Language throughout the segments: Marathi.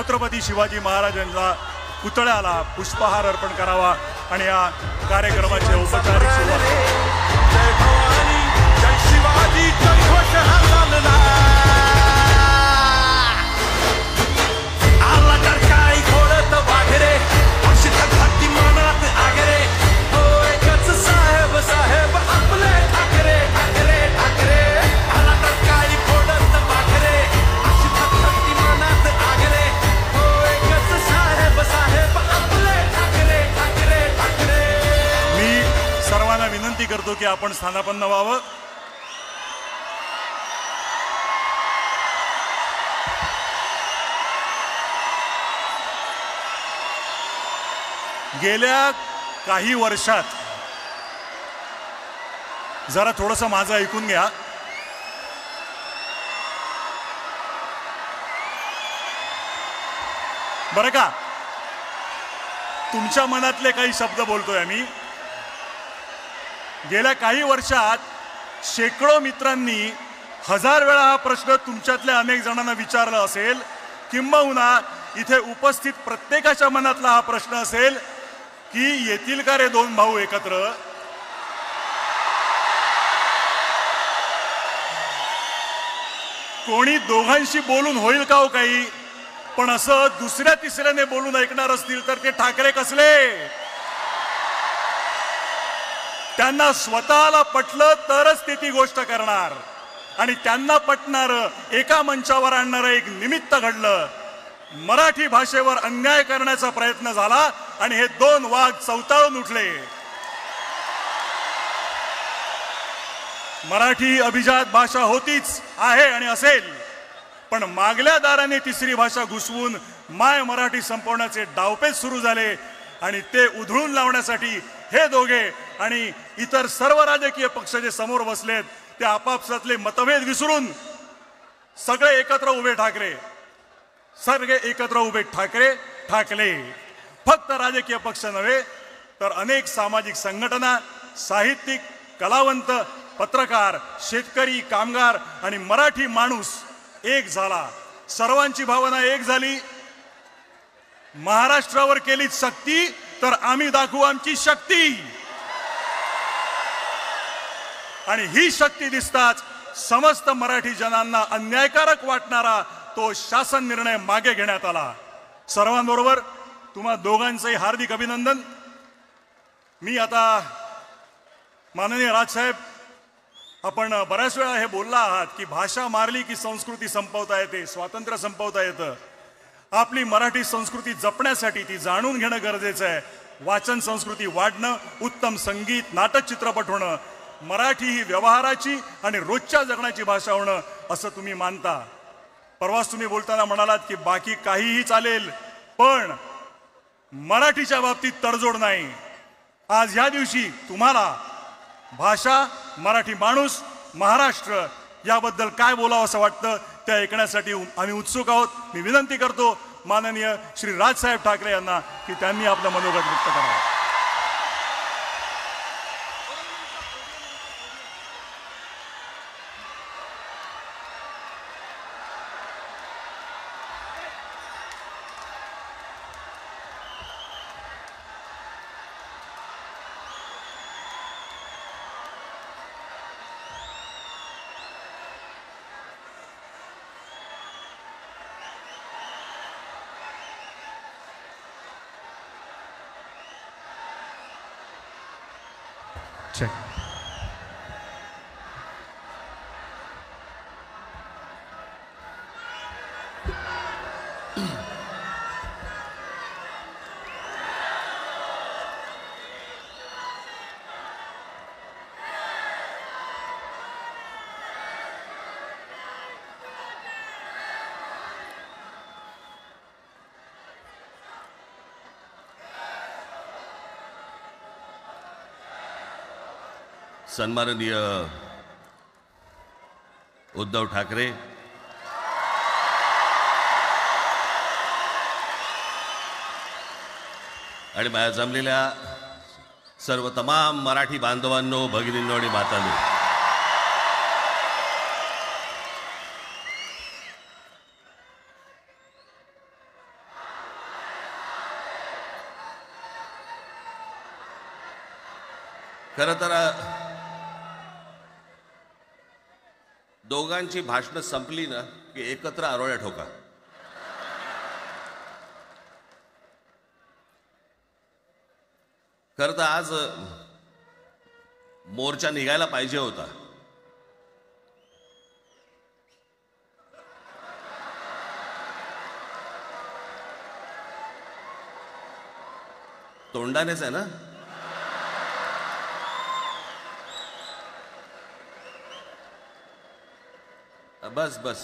छत्रपती शिवाजी महाराजांच्या पुतळ्याला पुष्पहार अर्पण करावा आणि या कार्यक्रमाचे औपचारिक सुरुवात। जय भवानी जय शिवाजी जय घोष हल्ला आला तर काय घोडत वाघरे अक्षित भक्ती मनात आगरे हो एकच साहेब साहेब आपले ठाकरे ठाकरे ठाकरे आला तर काय घोडत वाघरे अक्षित भक्ती मनात आगरे हो एकच साहेब साहेब आपले ठाकरे ठाकरे ठाकरे। मी सर्वांना विनंती करतो की आपण स्थानापन्न व्हावं। गेल्या काही वर्षात जरा थोडंसं माझं ऐकून घ्या। बरं का, तुमच्या मनातले काही शब्द बोलतोय आम्ही। गेल्या काही वर्षात शेकडो मित्रांनी 1000 वेळा हा प्रश्न तुमच्यातल्या अनेक जणांना विचारला असेल, किंबहुना इथे उपस्थित प्रत्येकाच्या मनातला हा प्रश्न असेल की येतील का रे दोन भाऊ एकत्र। कोणी दोघांशी बोलून होईल का हो काही, पण असं दुसऱ्या तिसऱ्याने बोलून ऐकणार असतील तर ते ठाकरे कसले। त्यांना स्वतःला पटलं तरच ते ती गोष्ट करणार आणि त्यांना पटणार एका मंचावर आणणारं एक निमित्त घडलं। मराठी भाषेवर अन्याय करण्याचा प्रयत्न झाला आणि हे दोन वाघ चवताळून उठले। मराठी अभिजात भाषा होतीच, आहे आणि असेल, पण मागल्या दाराने तिसरी भाषा घुसवून माय मराठी संपवण्याचे डावपेच सुरू झाले आणि ते उधळून लावण्यासाठी हे दोघे आणि इतर सर्व राजकीय पक्ष जे समोर बसलेत ते आपापसातले मतभेद विसरून सगळे एकत्र उभे ठाकरे, सगळे एकत्र उभे ठाकरे ठाकले। फक्त राजकीय पक्ष नव्हे तर अनेक सामाजिक संघटना, साहित्यिक, कलावंत, पत्रकार, शेतकरी, कामगार आणि मराठी माणूस एक झाला। सर्वांची भावना एक झाली, महाराष्ट्रावर केली सक्ती तर आम्ही दाखवू आमची शक्ती। आणि ही शक्ती दिसताच समस्त मराठी जनांना अन्यायकारक वाटणारा तो शासन निर्णय मागे घेण्यात आला। सर्वांबरोबर तुम्हा दोघांचंही हार्दिक अभिनंदन। मी आता माननीय राजसाहेब, आपण बऱ्याच वेळा हे बोलला आहात की भाषा मारली की संस्कृती संपवता येते, स्वातंत्र्य संपवता येतं। आपली मराठी संस्कृती जपण्यासाठी ती जाणून घेणं गरजेचं आहे। वाचन संस्कृती वाढणं, उत्तम संगीत, नाटक, चित्रपट होणं, मराठी ही व्यवहाराची आणि रोजच्या जगण्याची भाषा होणं असं तुम्ही मानता। परवाच तुम्ही बोलताना म्हणालात की बाकी काहीही चालेल पण मराठीच्या बाबतीत तडजोड नाही। आज ह्या दिवशी तुम्हाला भाषा, मराठी माणूस, महाराष्ट्र याबद्दल काय बोलावं असं वाटतं ते ऐकण्यासाठी आम्ही उत्सुक आहोत। मी विनंती करतो माननीय श्री राजसाहेब ठाकरे यांना की त्यांनी आपलं मनोगत व्यक्त करावं। Check. सन्माननीय उद्धव ठाकरे, आणि माझ्या जमलेल्या सर्व तमाम मराठी बांधवांनो, भगिनींनो आणि मातांनो, खरं तर दोघांची भाषणं संपली ना की एकत्र आरोळ्या ठोका. खरं तर आज मोर्चा निघायला पाहिजे होता. तोंडानेच आहे ना. बस बस.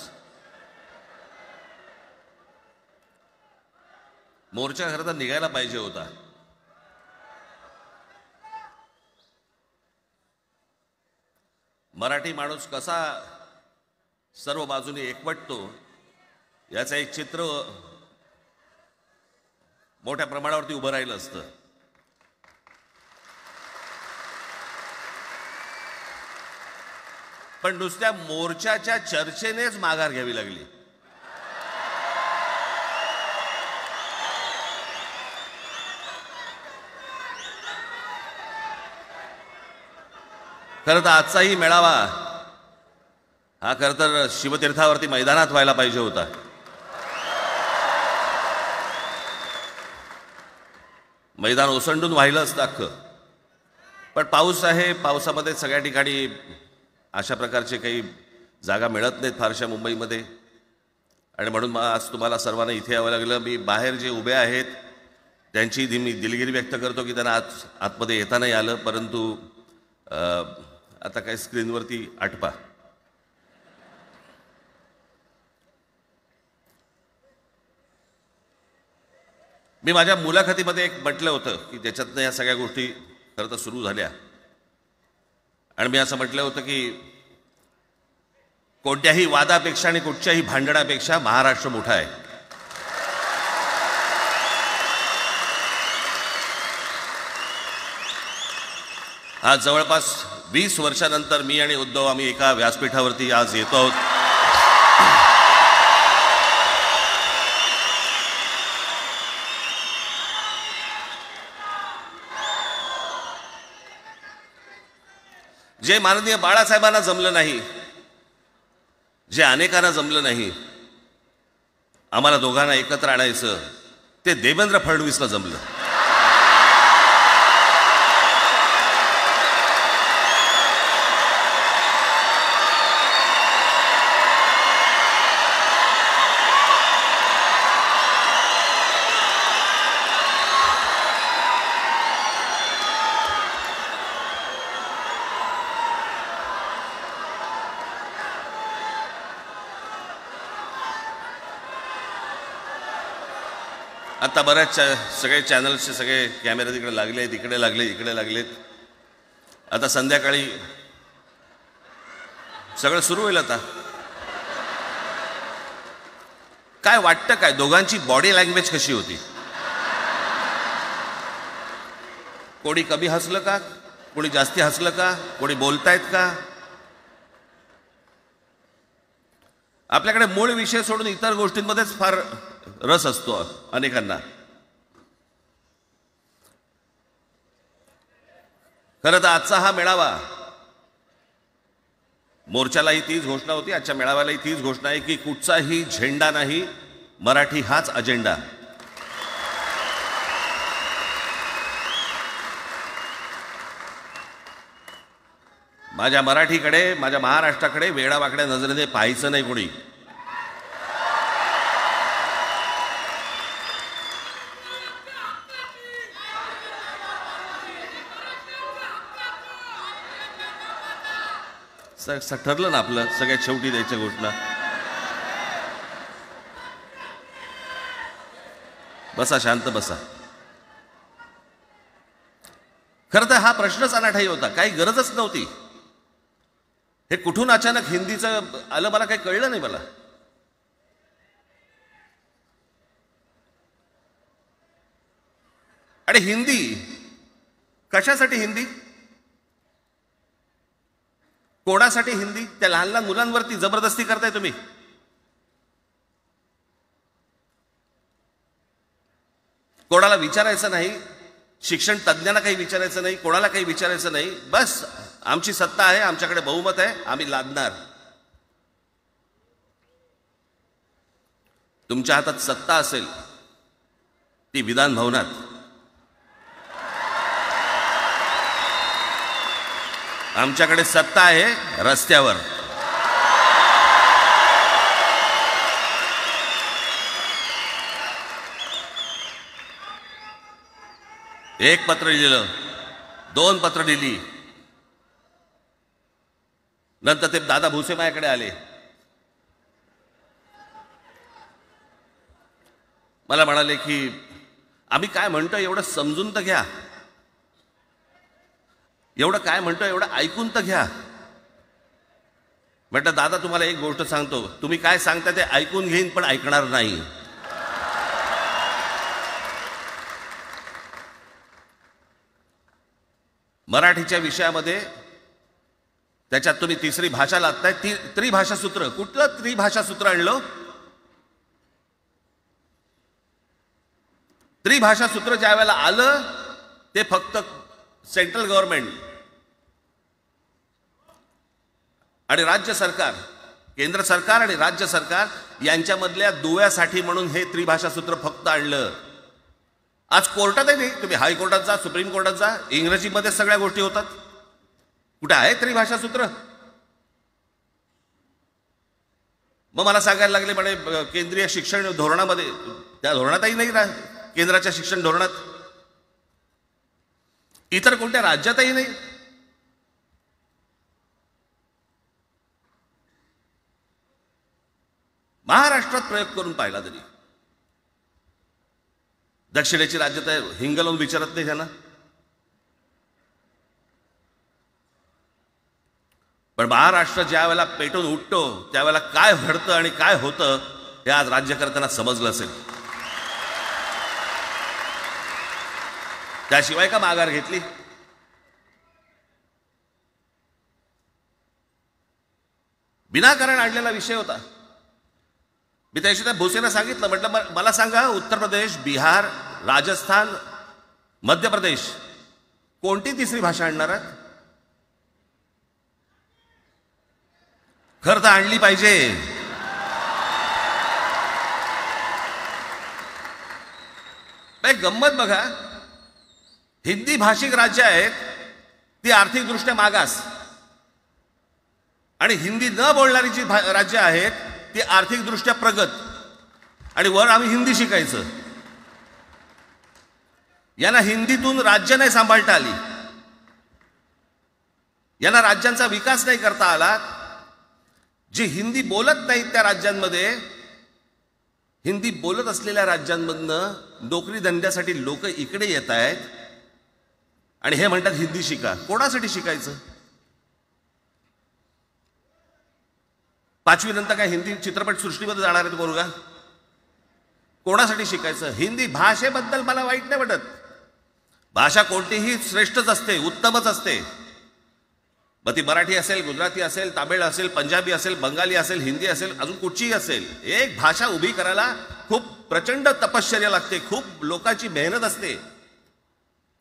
मोर्चा खरं तर निघायला पाहिजे होता. मराठी माणूस कसा सर्व बाजूने एकवटतो याचं एक चित्र मोठ्या प्रमाणावरती उभं राहिलं असतं. पण नुसत्या मोर्चाच्या चर्चेनेच माघार घ्यावी लागली. खरं तर आजचाही मेळावा हा खरं तर शिवतीर्थावरती मैदानात व्हायला पाहिजे होता. मैदान ओसंडून वाहिलं असतं अख्खं. पण पाऊस आहे, पावसामध्ये सगळ्या ठिकाणी अशा प्रकारचे काही जागा मिळत नाहीत फारशा मुंबईमध्ये. आणि म्हणून आज तुम्हाला सर्वांना इथे यावं लागलं. मी बाहेर जे उभे आहेत त्यांची मी दिलगिरी व्यक्त करतो की त्यांना आतमध्ये येता नाही आलं. परंतु आता काय स्क्रीनवरती आटपा. मी माझ्या मुलाखतीमध्ये एक म्हटलं होतं की ज्याच्यातनं या सगळ्या गोष्टी खरं तर सुरू झाल्या. आणि मी असं म्हटलं होतं की कोणत्याही वादापेक्षा आणि कुठच्याही भांडणापेक्षा महाराष्ट्र मोठा आहे. आज जवळपास 20 वर्षानंतर मी आणि उद्धव आम्ही एका व्यासपीठावरती आज येतो आहोत. जे माननीय बाळासाहेबांना जमलं नाही, जे अनेकांना जमलं नाही, आम्हाला दोघांना एकत्र आणायचं, ते देवेंद्र फडणवीसला जमलं. आता बऱ्याच सगळे चॅनल्सचे सगळे कॅमेरे तिकडे लागले, इकडे लागले, इकडे लागलेत. आता संध्याकाळी सगळं सुरू होईल. आता काय वाटतं, काय दोघांची बॉडी लँग्वेज कशी होती? कोणी कमी हसलं का, कोणी जास्ती हसलं का, कोणी बोलतायत का? आपल्याकडे मूळ विषय सोडून इतर गोष्टींमध्येच फार रस असतो अनेकांना. खरं तर आजचा हा मेळावा, मोर्चालाही तीच घोषणा होती, आजच्या मेळाव्यालाही तीच घोषणा आहे की कुठचाही झेंडा नाही, मराठी हाच अजेंडा. माझ्या मराठीकडे, माझ्या महाराष्ट्राकडे वेडावाकड्या नजरेने पाहायचं नाही कोणी. ठरलं ना आपलं, सगळ्यात शेवटी द्यायच्या घोषणा. बसा, शांत बसा. खरं तर हा प्रश्नच अनाठाई होता, काही गरजच नव्हती. हे कुठून अचानक हिंदीचं आलं मला काही कळलं नाही. मला आणि हिंदी कशासाठी? हिंदी कोणासाठी? हिंदी त्या लहान लहान मुलांवरती जबरदस्ती करताय तुम्ही. कोणाला विचारायचं नाही शिक्षण तज्ज्ञांना काही विचारायचं नाही, कोणाला काही विचारायचं नाही. बस आमची सत्ता आहे, आमच्याकडे बहुमत आहे, आम्ही लादणार. तुमच्या हातात सत्ता असेल ती विधान भवनात, आमच्याकडे सत्ता आहे रस्त्यावर. एक पत्र लिहिलं, 2 पत्र लिहिली, नंतर ते दादा भुसे माझ्याकडे आले. मला म्हणाले की आम्ही काय म्हणतो एवढं समजून तर घ्या, एवढं काय म्हणतो एवढं ऐकून तर घ्या. म्हटलं दादा तुम्हाला एक गोष्ट सांगतो, तुम्ही काय सांगता ते ऐकून घेईन पण ऐकणार नाही. मराठीच्या विषयामध्ये त्याच्यात तुम्ही तिसरी भाषा लादताय, त्रिभाषा सूत्र. कुठलं त्रिभाषा सूत्र आणलं? त्रिभाषा सूत्र ज्या वेळेला आलं ते फक्त सेंट्रल गव्हर्नमेंट आणि राज्य सरकार, केंद्र सरकार आणि राज्य सरकार यांच्यामधल्या दुव्यासाठी म्हणून हे त्रिभाषा सूत्र फक्त आणलं. आज कोर्टातही नाही, तुम्ही हायकोर्टात जा, सुप्रीम कोर्टात जा, इंग्रजीमध्ये सगळ्या गोष्टी होतात. कुठे आहे त्रिभाषा सूत्र? मग मला सांगायला लागले म्हणे केंद्रीय शिक्षण धोरणामध्ये, त्या धोरणातही नाही राह, केंद्राच्या शिक्षण धोरणात, इतर कोणत्या राज्यातही नाही. महाराष्ट्रात प्रयोग करून पाहिला तरी दक्षिणेची राज्य तर हिंग लावून विचारत नाही त्यांना. पण महाराष्ट्र ज्या वेळेला पेटून उठतो त्यावेळेला काय घडतं आणि काय होतं हे आज राज्यकर्त्यांना समजलं असेल. त्याशिवाय का माघार घेतली? विनाकारण आणलेला विषय होता. मी त्याशी त्या भोसेना सांगितलं, म्हटलं मला सांगा उत्तर प्रदेश, बिहार, राजस्थान, मध्य प्रदेश कोणती तिसरी भाषा आणणार आहेत? खरं तर आणली पाहिजे. गंमत बघा, हिंदी भाषिक राज्य आहेत ती आर्थिकदृष्ट्या मागास, आणि हिंदी न बोलणारी जी राज्य आहेत ती आर्थिकदृष्ट्या प्रगत, आणि वर आम्ही हिंदी शिकायचं. यांना हिंदीतून राज्य नाही सांभाळता आली, यांना राज्यांचा विकास नाही करता आला. जे हिंदी बोलत नाहीत त्या राज्यांमध्ये, हिंदी बोलत असलेल्या राज्यांमधनं नोकरी धंद्यासाठी लोक इकडे येत आहेत आणि हे म्हणतात हिंदी शिका. कोणासाठी शिकायचं? 5वी नंतर काय हिंदी चित्रपट सृष्टीमध्ये जाणार आहेत पोरगा? कोणासाठी शिकायचं? हिंदी भाषेबद्दल मला वाईट नाही वाटत, भाषा कोणतीही श्रेष्ठच असते, उत्तमच असते. मग ती मराठी असेल, गुजराती असेल, तामिळ असेल, पंजाबी असेल, बंगाली असेल, हिंदी असेल, अजून कुठचीही असेल. एक भाषा उभी करायला खूप प्रचंड तपश्चर्या लागते, खूप लोकांची मेहनत असते.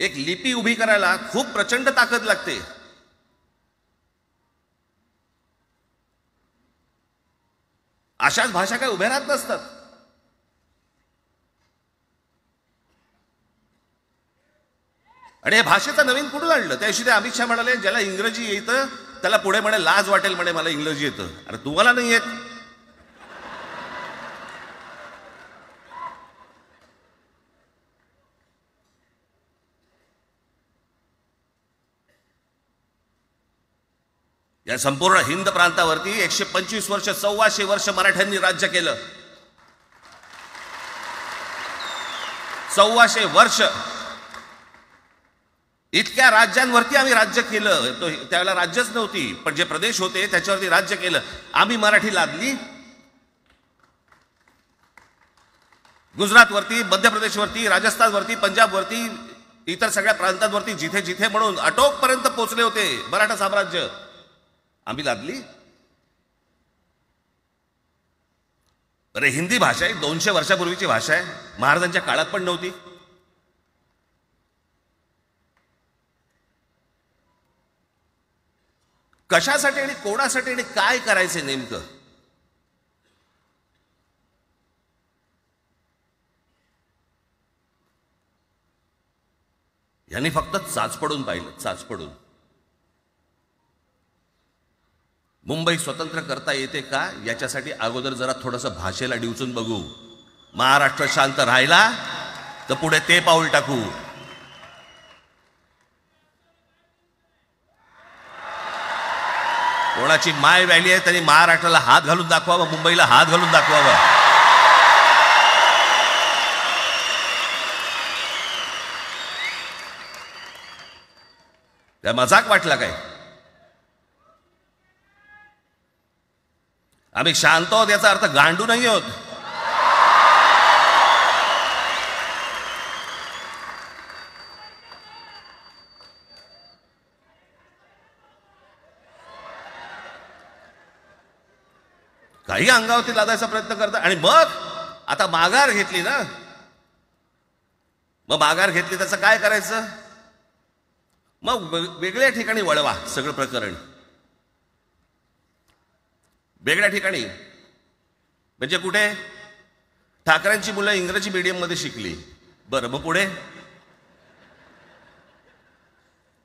एक लिपी उभी करायला खूप प्रचंड ताकद लागते. अशाच भाषा काय उभ्या राहत नसतात. आणि या भाषेचं नवीन कुठून आणलं? त्याशी ते अमित शहा म्हणाले ज्याला इंग्रजी येतं त्याला पुढे म्हणे लाज वाटेल, म्हणे मला इंग्रजी येतं. अरे तुम्हाला नाही येत? या संपूर्ण हिंद प्रांतावरती 125 वर्ष, 125 वर्ष मराठ्यांनी राज्य केलं. 125 वर्ष इतक्या राज्यांवरती आम्ही राज्य केलं. त्यावेळेला राज्यच नव्हती, पण जे प्रदेश होते त्याच्यावरती राज्य केलं. आम्ही मराठी लादली गुजरातवरती, मध्य प्रदेशवरती, राजस्थानवरती, पंजाबवरती, इतर सगळ्या प्रांतांवरती जिथे जिथे म्हणून अटोकपर्यंत पोहोचले होते मराठा साम्राज्य, आम्ही लादली. अरे हिंदी भाषा आहे 200 वर्षापूर्वीची भाषा आहे, महाराजांच्या काळात पण नव्हती. कशासाठी आणि कोणासाठी आणि काय करायचे नेमकं? यांनी फक्त चाचपडून पाहिलं, चाचपडून. मुंबई स्वतंत्र करता येते का याच्यासाठी अगोदर जरा थोडंसं भाषेला डिवचून बघू. महाराष्ट्र शांत राहिला तर पुढे ते पाऊल टाकू. कोणाची माय व्हॅली आहे त्यांनी महाराष्ट्राला हात घालून दाखवावं, मुंबईला हात घालून दाखवावं. त्या मजाक वाटला काय? आम्ही शांत आहोत याचा अर्थ गांडू नाही आहोत. काही अंगावरती लादायचा प्रयत्न करता आणि मग आता माघार घेतली ना, मग माघार घेतली त्याचं काय करायचं? मग वेगळ्या ठिकाणी वळवा सगळं प्रकरण. वेगळ्या ठिकाणी म्हणजे कुठे? ठाकरेंची मुलं इंग्रजी मीडियम मध्ये शिकली, बरं मग पुढे?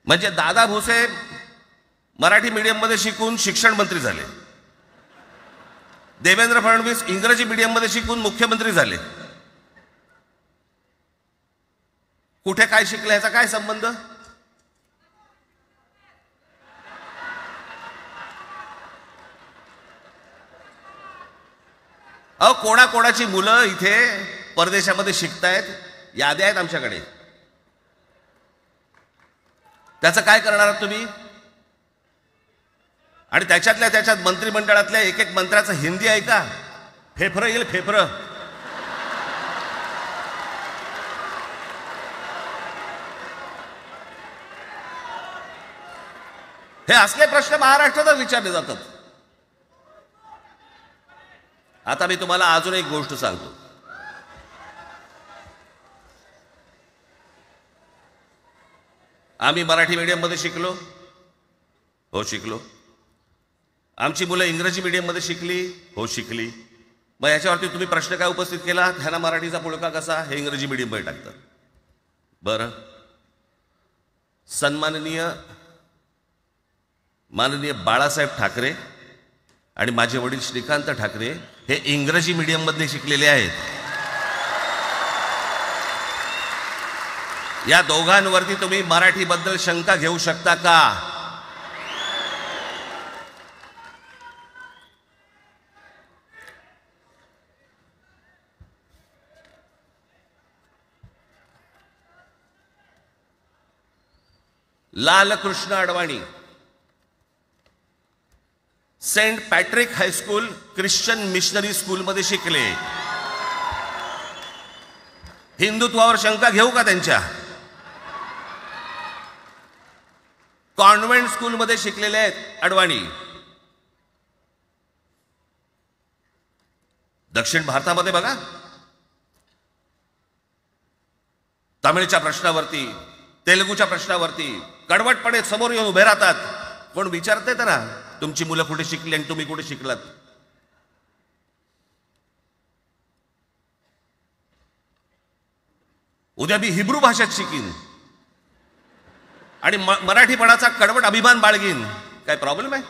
म्हणजे दादा भुसे मराठी मीडियम मध्ये शिकून शिक्षण मंत्री झाले, देवेंद्र फडणवीस इंग्रजी मीडियम मध्ये शिकून मुख्यमंत्री झाले. कुठे काय शिकले याचा काय संबंध? कोणाकोणाची मुलं इथे परदेशामध्ये शिकतायत, याद्या आहेत आमच्याकडे. त्याचं काय करणार आहात तुम्ही? आणि त्याच्यातल्या त्याच्यात मंत्रिमंडळातल्या एक एक मंत्र्याचं हिंदी आहे का? फेफरं येईल, फेफरं. हे असले प्रश्न महाराष्ट्रातच विचारले जातात. आता मी तुम्हाला अजून एक गोष्ट सांगतो. आम्ही मराठी मीडियम मध्ये शिकलो, हो शिकलो. आमची मुलं इंग्रजी मीडियम मध्ये शिकली, हो शिकली. मग याच्यावरती तुम्ही प्रश्न काय उपस्थित केला? ह्याला मराठीचा पुळका कसा? हे इंग्रजी मीडियम मध्ये टाकतात. बरं, सन्माननीय माननीय बाळासाहेब ठाकरे आणि माझे वडील श्रीकांत ठाकरे हे इंग्रजी मीडियम मध्ये शिकलेले आहेत. या दोघांवरती तुम्ही मराठीबद्दल शंका घेऊ शकता का? Lalkrishna Advani Saint Patrick high school Christian missionary school मध्ये शिकले. हिंदुत्वावर शंका घेऊ का त्यांच्या? कॉन्व्हेंट स्कूल मध्ये शिकलेले आहेत अडवाणी. दक्षिण भारतामध्ये बघा, तामिळच्या प्रश्नावरती, तेलुगूच्या प्रश्नावरती कडवटपणे समोर येऊन उभे राहतात. कोण विचारते तर ना, तुमची मुलं कुठे शिकली आणि तुम्ही कुठे शिकलात? उद्या मी हिब्रू भाषेत शिकीन आणि मराठीपणाचा कडवट अभिमान बाळगीन. काय प्रॉब्लेम आहे?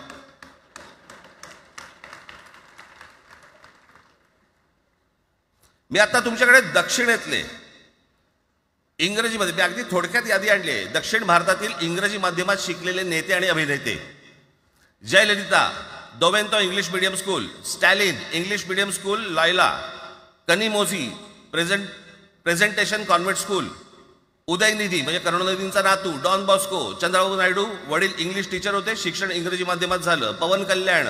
मी आता तुमच्याकडे दक्षिणेतले इंग्रजीमध्ये, मी अगदी थोडक्यात यादी आणली आहे. दक्षिण भारतातील इंग्रजी माध्यमात शिकलेले नेते आणि अभिनेते: जयललिता दोवेंतो English medium school, Stalin English medium school Loyola, Kanimozhi presentation convent school, Udhayanidhi म्हणजे करुणानिधींचा नातू डॉन बॉस्को, चंद्रबाबू नायडू वडील इंग्लिश टीचर होते, शिक्षण इंग्रजी माध्यमात झालं. पवन कल्याण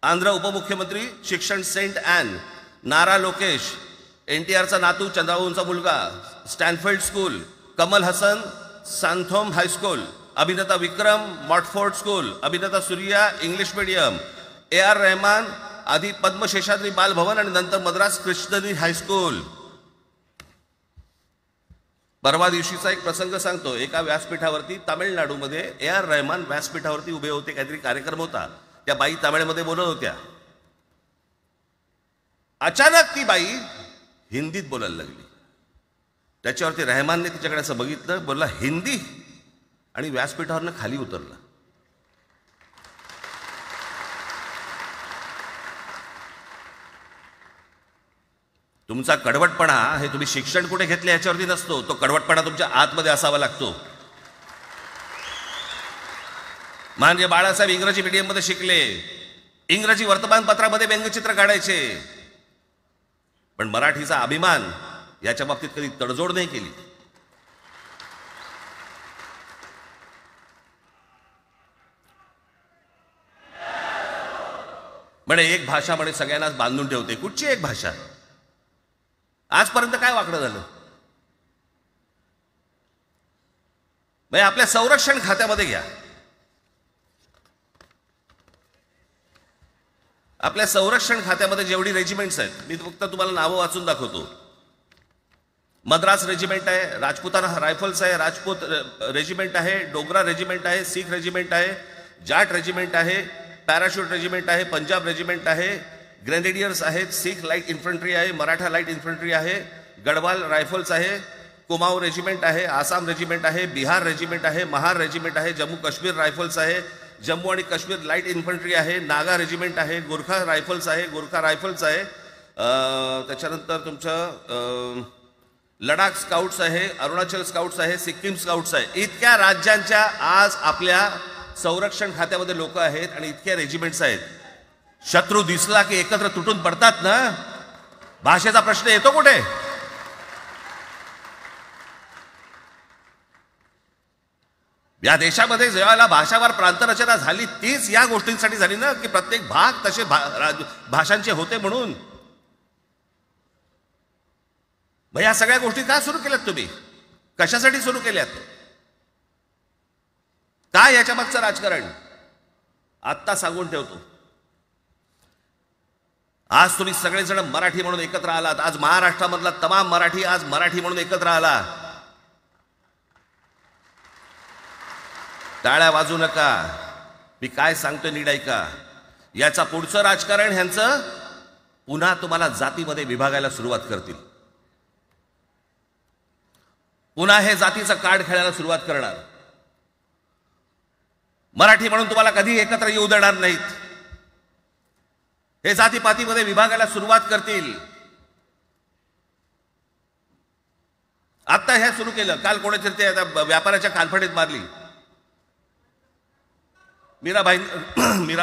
आंध्र उपमुख्यमंत्री, शिक्षण सेंट ॲन. नारा लोकेश NTRचा नातू, चंद्रबाबूंचा मुलगा, Stanford school. Kamal Haasan Santhome high school. अभिनेता विक्रम मॉटफोर्ड स्कूल. अभिनेता Suriya English medium. AR Rahman आधी पद्मशेषाद्री बालभवन आणि नंतर मद्रास क्रिश्चनरी हायस्कूल. परवा दिवशीचा एक प्रसंग सांगतो. एका व्यासपीठावरती तामिळनाडूमध्ये AR रहमान व्यासपीठावरती उभे होते. काहीतरी कार्यक्रम होता. त्या बाई तामिळमध्ये बोलत होत्या. अचानक ती बाई हिंदीत बोलायला लागली. त्याच्यावरती रहमानने तिच्याकडे असं बघितलं, बोलला हिंदी, आणि व्यासपीठावरनं खाली उतरला. तुमचा कडवटपणा हे तुम्ही शिक्षण कुठे घेतले याच्यावरती नसतो. तो कडवटपणा तुमच्या आतमध्ये असावा लागतो. म्हणजे बाळासाहेब इंग्रजी मीडियममध्ये शिकले, इंग्रजी वर्तमानपत्रामध्ये व्यंगचित्र काढायचे, पण मराठीचा अभिमान याच्या बाबतीत कधी तडजोड नाही केली. म्हणे एक भाषा म्हणे सगळ्यांनाच बांधून ठेवते. कुठची एक भाषा? आजपर्यंत काय वाकडं झालं? म्हणजे आपल्या संरक्षण खात्यामध्ये घ्या. आपल्या संरक्षण खात्यामध्ये जेवढी रेजिमेंट्स आहेत, मी फक्त तुम्हाला नावं वाचून दाखवतो. मद्रास रेजिमेंट आहे, राजपुताना रायफल्स आहे, राजपूत रेजिमेंट आहे, डोगरा रेजिमेंट आहे, सीख रेजिमेंट आहे, जाट रेजिमेंट आहे, पॅराशूट रेजिमेंट आहे, पंजाब रेजिमेंट आहे, ग्रेनेडियर्स आहेत, सीख लाईट इन्फंट्री आहे, मराठा लाईट इन्फंट्री आहे, गढवाल रायफल्स आहे, कुमाऊ रेजिमेंट आहे, आसाम रेजिमेंट आहे, बिहार रेजिमेंट आहे, महार रेजिमेंट आहे, जम्मू काश्मीर रायफल्स आहे, जम्मू आणि काश्मीर लाईट इन्फंट्री आहे, नागा रेजिमेंट आहे, गोरखा रायफल्स आहे, गोरखा रायफल्स आहे, त्याच्यानंतर तुमचं लडाख स्काउट्स आहे, अरुणाचल स्काउट्स आहे, सिक्कीम स्काउट्स आहे. इतक्या राज्यांच्या आज आपल्या संरक्षण खात्यामध्ये लोक आहेत आणि इतक्या रेजिमेंट्स आहेत. शत्रू दिसला की एकत्र तुटून पडतात ना. भाषेचा प्रश्न येतो कुठे? या देशामध्ये जेव्हा भाषावार प्रांतरचना झाली तीच या गोष्टींसाठी झाली ना, की प्रत्येक भाग तसे भाषांचे होते म्हणून. मग या सगळ्या गोष्टी का सुरू केल्यात तुम्ही? कशासाठी सुरू केल्यात? काय याच्या मागचं राजकारण? आत्ता सांगून ठेवतो. आज तुम्ही सगळेजण मराठी म्हणून एकत्र आलात. आज महाराष्ट्रामधला तमाम मराठी आज मराठी म्हणून एकत्र आला. टाळ्या वाजू नका. मी काय सांगतोय नीट ऐका. याचा पुढचं राजकारण ह्यांचं पुन्हा तुम्हाला जातीमध्ये विभागायला सुरुवात करतील. पुन्हा हे जातीचं कार्ड खेळायला सुरुवात करणार. मराठी म्हणून तुम्हाला कधी एकत्र येऊ देणार नाहीत. हे जातीपातीमध्ये विभागायला सुरुवात करतील. आता हे सुरू केलं. काल कोणीतरी ते व्यापाऱ्याच्या कानफडीत मारली मीरा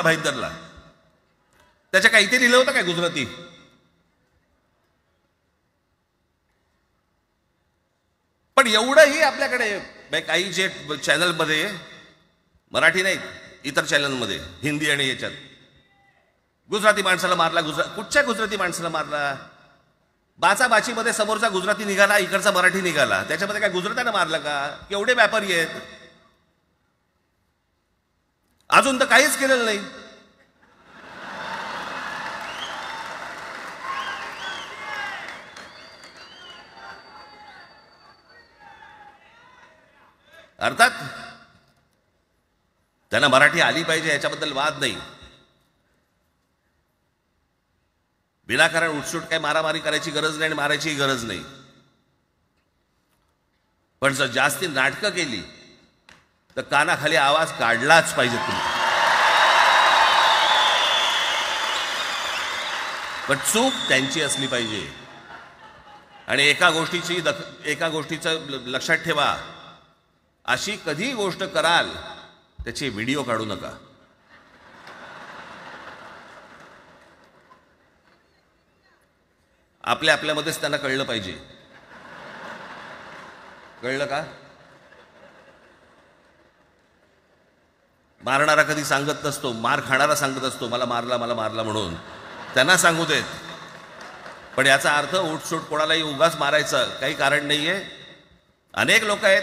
भाईंदरला. त्याच्या काय इथे लिहिलं होतं काय गुजराती? पण एवढंही आपल्याकडे काही जे चॅनलमध्ये, मराठी नाहीत इतर चॅनलमध्ये, हिंदी आणि याच्यात गुजराती माणसाला मारला. कुठच्या गुजराती माणसाला मारला? बाचाबाचीमध्ये समोरचा गुजराती निघाला, इकडचा मराठी निघाला. त्याच्यामध्ये काय गुजरात्यानं मारलं का? केवढे व्यापारी आहेत. अजून तर काहीच केलेलं नाही. अर्थात त्यांना मराठी आली पाहिजे याच्याबद्दल वाद नाही. विनाकारण उठसूट काय मारामारी करायची गरज नाही आणि मारायची गरज नाही. पण जर जास्ती नाटकं केली तर कानाखाली आवाज काढलाच पाहिजे तुम्ही. पण चूक त्यांची असली पाहिजे. आणि एका गोष्टीचं लक्षात ठेवा, अशी कधी गोष्ट कराल त्याचे व्हिडिओ काढू नका. आपल्यामध्येच त्यांना कळलं पाहिजे. कळलं का? मारणारा कधी सांगत नसतो, मार खाणारा सांगत असतो मला मारला म्हणून. त्यांना सांगू देत. पण याचा अर्थ उठसूट कोणालाही उगाच मारायचं काही कारण नाहीये. अनेक लोक आहेत,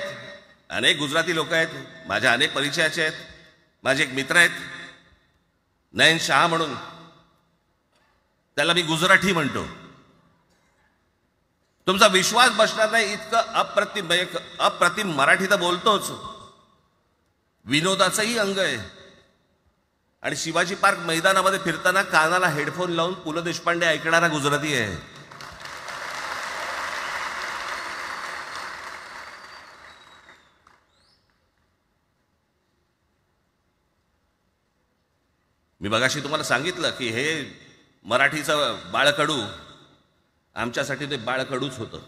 अनेक गुजराती लोक आहेत, माझ्या अनेक परिचयाचे आहेत. माझे एक मित्र आहेत नयन शहा म्हणून, त्याला मी गुजराठी म्हणतो. तुमचा विश्वास बसणार नाही इतकं अप्रतिम मराठी तर बोलतोच, विनोदाचंही अंग आहे. आणि शिवाजी पार्क मैदानामध्ये फिरताना कानाला हेडफोन लावून पु ल देशपांडे ऐकणारा गुजराती आहे. मी मगाशी तुम्हाला सांगितलं की हे मराठीचं बाळकडू, आमच्यासाठी ते बाळकडूच होतं.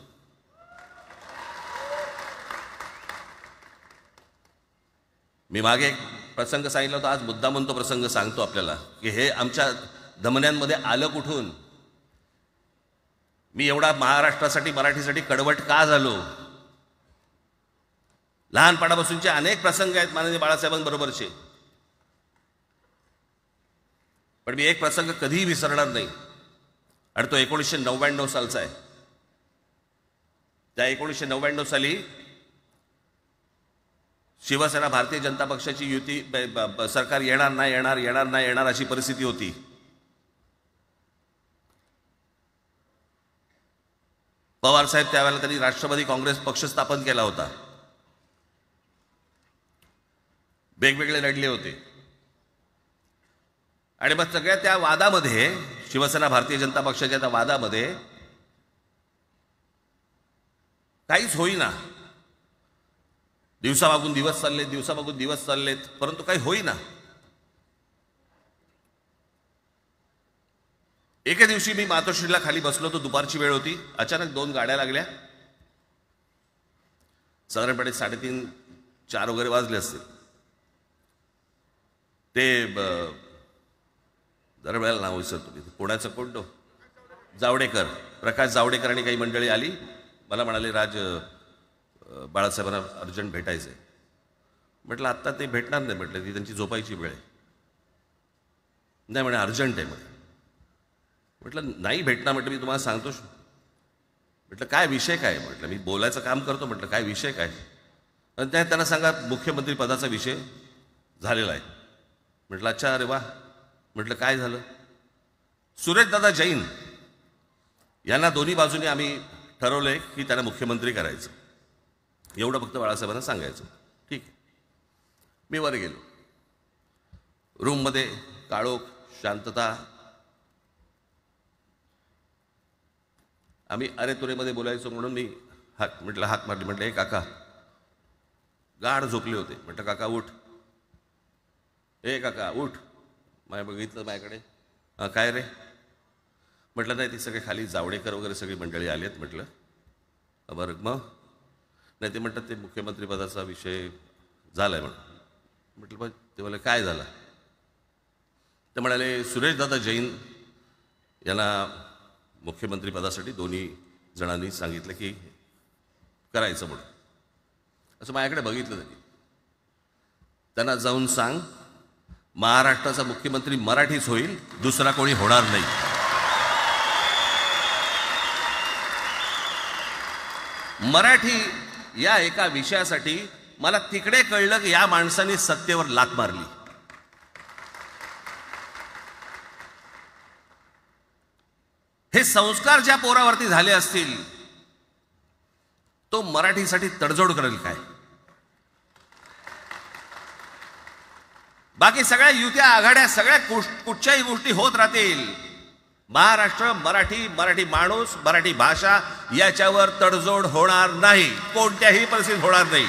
मी मागे एक प्रसंग सांगितला होता, आज मुद्दामून तो प्रसंग सांगतो आपल्याला की हे आमच्या धमन्यांमध्ये आलं कुठून. मी एवढा महाराष्ट्रासाठी मराठीसाठी कडवट का झालो. लहानपणापासूनचे अनेक प्रसंग आहेत माननीय बाळासाहेबांबरोबरचे, पण मी एक प्रसंग कधीही विसरणार नाही. आणि तो 1999 सालचा आहे. त्या 1999 साली शिवसेना भारतीय जनता पक्षाची युती सरकार येणार नाही अशी परिस्थिती होती. पवार साहेब त्यावेळेला त्यांनी राष्ट्रवादी काँग्रेस पक्ष स्थापन केला होता. वेगवेगळे लढले होते. आणि मग सगळ्या त्या वादामध्ये, शिवसेना भारतीय जनता पक्षाच्या त्या वादामध्ये काहीच होईना. दिवसामागून दिवस चाललेत, परंतु काही होईना. एके दिवशी मी मातोश्रीला खाली बसलो होतो, दुपारची वेळ होती. अचानक 2 गाड्या लागल्या. साधारणपणे 3:30-4 वगैरे वाजले असतील. ते दरवेळेला नाव विसरतो मी, पुण्याचं कोणतो जावडेकर, प्रकाश जावडेकर आणि काही मंडळी आली. मला म्हणाले, राज बाळासाहेबांना अर्जंट भेटायचं आहे. म्हटलं आत्ता ते भेटणार नाही. म्हटलं ती त्यांची झोपायची वेळ आहे. नाही म्हणे अर्जंट आहे म्हणे. म्हटलं नाही भेटणार. म्हटलं मी तुम्हाला सांगतो. म्हटलं काय विषय काय. म्हटलं मी बोलायचं काम करतो. म्हटलं काय विषय काय. आणि त्यांना सांगा मुख्यमंत्री पदाचा विषय झालेला आहे. म्हटलं अच्छा, अरे वा. म्हटलं काय झालं. सुरेशदादा जैन यांना दोन्ही बाजूने आम्ही ठरवलंय की त्यांना मुख्यमंत्री करायचं. एवढं फक्त बाळासाहेबांना सांगायचं. ठीक आहे. मी वर गेलो. रूममध्ये काळोख, शांतता. आम्ही अरे तुरेमध्ये बोलायचो म्हणून मी हाक मारली. म्हटलं हे काका. गाढ झोपले होते. म्हटलं काका उठ. ए काका उठ. बघितलं माझ्याकडे. काय रे. म्हटलं नाही, ती सगळे खाली जावडेकर वगैरे सगळी मंडळी आली आहेत. म्हटलं बरं मग. नाही ते म्हणतात ते मुख्यमंत्रीपदाचा विषय झाला आहे म्हणून. म्हटलं पण ते मला काय झालं. ते म्हणाले सुरेशदादा जैन यांना मुख्यमंत्रीपदासाठी दोन्ही जणांनी सांगितलं की करायचं म्हणून. असं माझ्याकडे बघितलं त्यांनी. त्यांना जाऊन सांग महाराष्ट्राचा मुख्यमंत्री मराठीच होईल, दुसरा कोणी होणार नाही. मराठी या एका विषयासाठी मला तिकडे कळलं की या माणसाने सत्तेवर लाथ मारली. हे संस्कार ज्या पोरावरती झाले असतील तो मराठीसाठी तडजोड करेल काय. बाकी सगळ्या युत्या आघाड्या सगळ्या कुठच्याही गोष्टी होत राहतील. महाराष्ट्र, मराठी माणूस, मराठी भाषा याच्यावर तडजोड होणार नाही. कोणत्याही परिस्थितीत होणार नाही.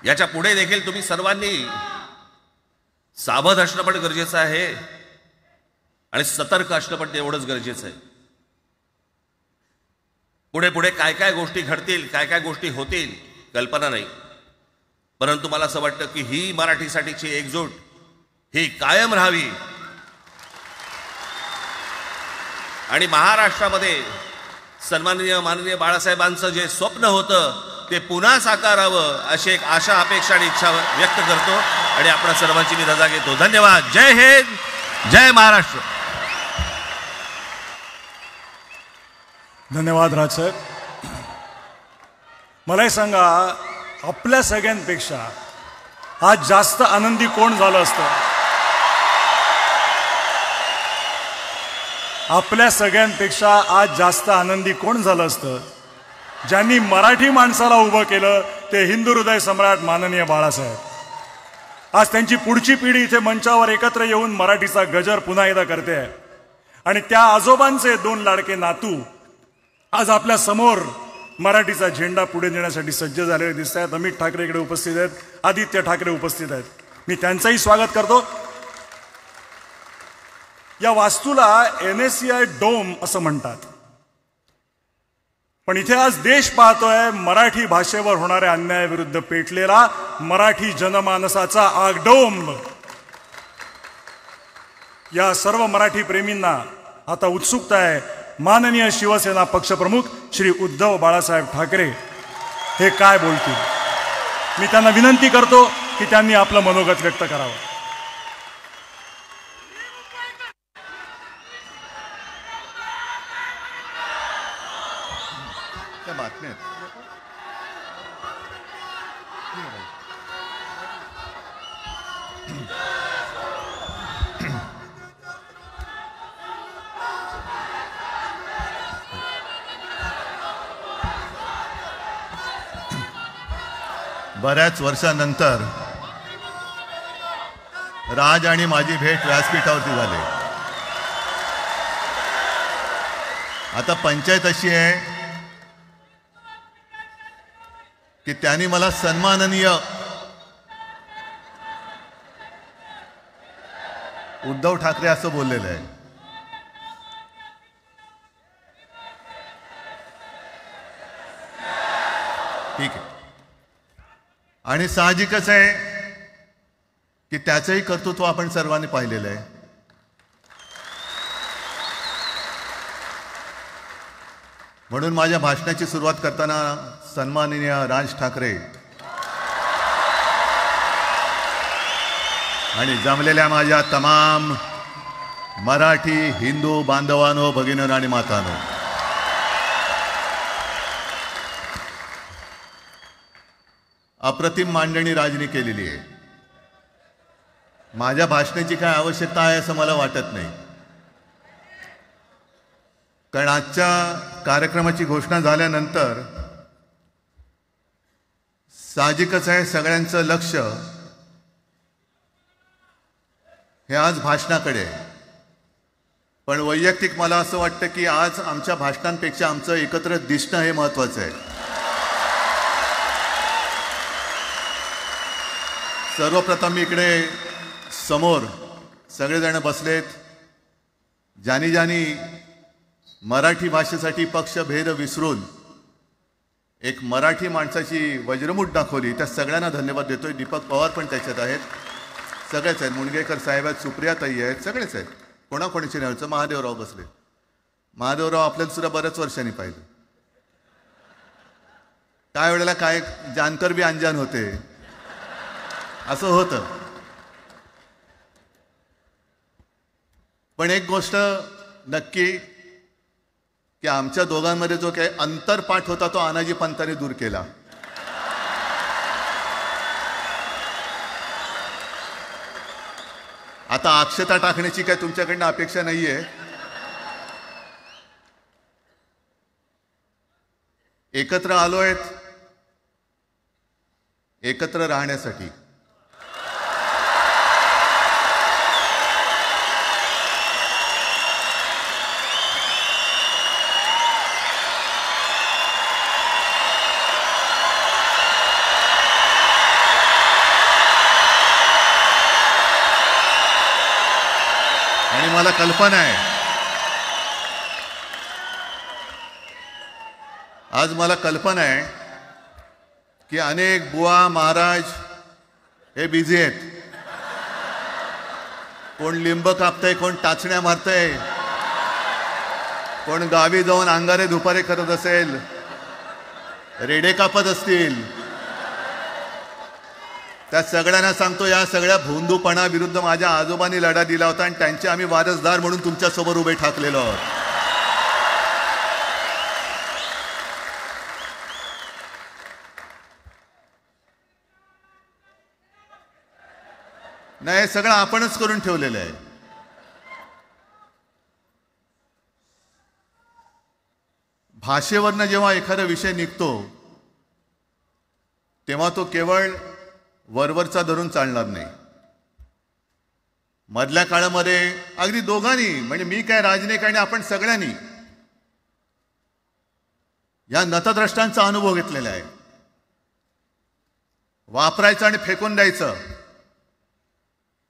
याच्या पुढे देखील तुम्ही सर्वांनी सावध असणं पण गरजेचं आहे आणि सतर्क असणं पण तेवढंच गरजेचं आहे. पुढे पुढे काय काय गोष्टी घडतील, काय काय गोष्टी होतील कल्पना नाही. परंतु मला असं वाटतं की ही मराठीसाठीची एकजूट ही कायम राहावी आणि महाराष्ट्रामध्ये माननीय बाळासाहेबांचं जे स्वप्न होतं ते पुन्हा साकारावं अशी एक आशा, अपेक्षा आणि इच्छा व्यक्त करतो आणि आपल्या सर्वांची मी रजा घेतो. धन्यवाद. जय हिंद, जय महाराष्ट्र. धन्यवाद राजसाहेब. मलाही सांगा, आपल्या सगळ्यांपेक्षा आज जास्त आनंदी कोण झालं असतं. आपल्या सगळ्यांपेक्षा आज जास्त आनंदी कोण झालं असतं? ज्यांनी मराठी माणसाला उभं केलं ते हिंदू हृदय सम्राट माननीय बाळासाहेब. आज त्यांची पुढची पिढी इथे मंचावर एकत्र येऊन मराठीचा गजर पुन्हा एकदा करते आहे. आणि त्या आजोबांचे 2 लाडके नातू आज आपल्या समोर मराठीचा झेंडा पुढे नेण्यासाठी सज्ज झालेले दिसत आहेत. अमित ठाकरे इकडे उपस्थित आहेत, आदित्य ठाकरे उपस्थित आहेत. मी त्यांचंही स्वागत करतो. या वास्तूला NSCI डोम असं म्हणतात, पण इथे आज देश पाहतोय मराठी भाषेवर होणाऱ्या अन्यायाविरुद्ध पेटलेला मराठी जनमानसाचा आगडोंब. या सर्व मराठी प्रेमींना आता उत्सुकता आहे माननीय शिवसेना पक्षप्रमुख श्री उद्धव बाळासाहेब ठाकरे हे काय बोलतील. मी त्यांना विनंती करतो की त्यांनी आपलं मनोगत व्यक्त करावं. बऱ्याच वर्षानंतर राज आणि माझी भेट व्यासपीठावरती झाली. आता पंचायत अशी आहे की त्यांनी मला सन्माननीय उद्धव ठाकरे असं बोललेलं आहे. ठीक आहे. आणि साहजिकच आहे की त्याचंही कर्तृत्व आपण सर्वांनी पाहिलेलं आहे. म्हणून माझ्या भाषणाची सुरुवात करताना सन्माननीय राज ठाकरे आणि जमलेल्या माझ्या तमाम मराठी हिंदू बांधवांनो, भगिनींनो आणि मातांनो, अप्रतिम मांडणी राजनी केलेली आहे. माझ्या भाषणाची काय आवश्यकता आहे असं मला वाटत नाही, कारण आजच्या कार्यक्रमाची घोषणा झाल्यानंतर साहजिकच आहे सगळ्यांचं लक्ष हे आज भाषणाकडे आहे. पण वैयक्तिक मला असं वाटतं की आज आमच्या भाषणांपेक्षा आमचं एकत्र दिसणं हे महत्त्वाचं आहे. सर्वप्रथम मी इकडे समोर सगळेजण बसलेत, ज्यांनी ज्यांनी मराठी भाषेसाठी पक्षभेद विसरून एक मराठी माणसाची वज्रमूठ दाखवली, त्या सगळ्यांना धन्यवाद देतोय. दीपक पवार पण त्याच्यात आहेत, सगळेच आहेत, मुणगेकर साहेब आहेत, सुप्रियाताई आहेत, सगळेच आहेत. कोणाकोणीची नाही. महादेवराव बसले. महादेवराव आपल्याला सुद्धा बऱ्याच वर्षांनी पाहिलं. काय वेळेला काय जानकर बी अंजान होते असं होतं. पण एक गोष्ट नक्की की आमच्या दोघांमध्ये जो काही अंतरपाठ होता तो आनाजी पंतांनी दूर केला. आता अक्षता टाकण्याची काय तुमच्याकडनं अपेक्षा नाहीये. एकत्र आलोय एकत्र राहण्यासाठी. आणि मला कल्पना आहे, आज मला कल्पना आहे की अनेक बुवा महाराज हे बिझी आहेत. कोण लिंब कापतंय, कोण टाचण्या मारतंय, कोण गावी जाऊन अंगारे दुपारे करत असेल, रेडे कापत असतील. त्या सगळ्यांना सांगतो, या सगळ्या भोंदूपणाविरुद्ध माझ्या आजोबांनी लढा दिला होता आणि त्यांचे आम्ही वारसदार म्हणून तुमच्यासमोर उभे ठाकलेलो आहोत. नाही, सगळं आपणच करून ठेवलेलं आहे. भाषेवरनं जेव्हा एखादा विषय निघतो तेव्हा तो केवळ वरवरचा धरून चालणार नाही. मधल्या काळामध्ये अगदी दोघांनी, म्हणजे मी काय, राजनैतिक आणि आपण सगळ्यांनी या नतद्रष्टांचा अनुभव घेतलेला आहे. वापरायचं आणि फेकून द्यायचं.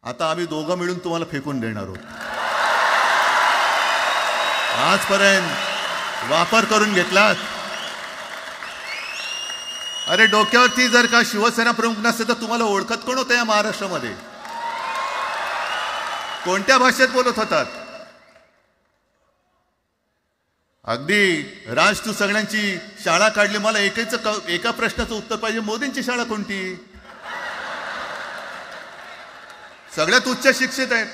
आता आम्ही दोघं मिळून तुम्हाला फेकून देणार आहोत. आजपर्यंत वापर करून घेतलात. अरे डोक्यावरती जर का शिवसेना प्रमुख नसते तर तुम्हाला ओळखत कोण होतं या महाराष्ट्रामध्ये? कोणत्या भाषेत बोलत होतात? अगदी राज, तू सगळ्यांची शाळा काढली. मला एका प्रश्नाचं उत्तर पाहिजे. मोदींची शाळा कोणती? सगळ्यात उच्च शिक्षित आहेत.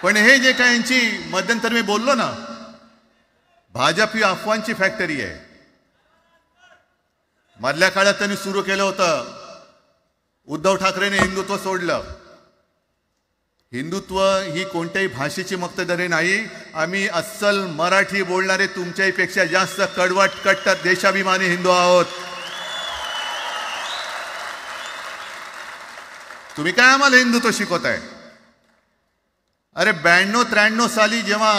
पण हे जे काय यांची मध्यंतर मी बोललो ना, भाजप ही अफवांची फॅक्टरी आहे. मधल्या काळात त्यांनी सुरू केलं होतं. उद्धव ठाकरेने हिंदुत्व सोडलं. हिंदुत्व ही कोणत्याही भाषेची मक्तेदारी नाही. आम्ही अस्सल मराठी बोलणारे तुमच्याही पेक्षा जास्त कडवट कट्टर देशाभिमानी हिंदू आहोत. तुम्ही काय आम्हाला हिंदुत्व शिकवताय? अरे 92-93 साली जेव्हा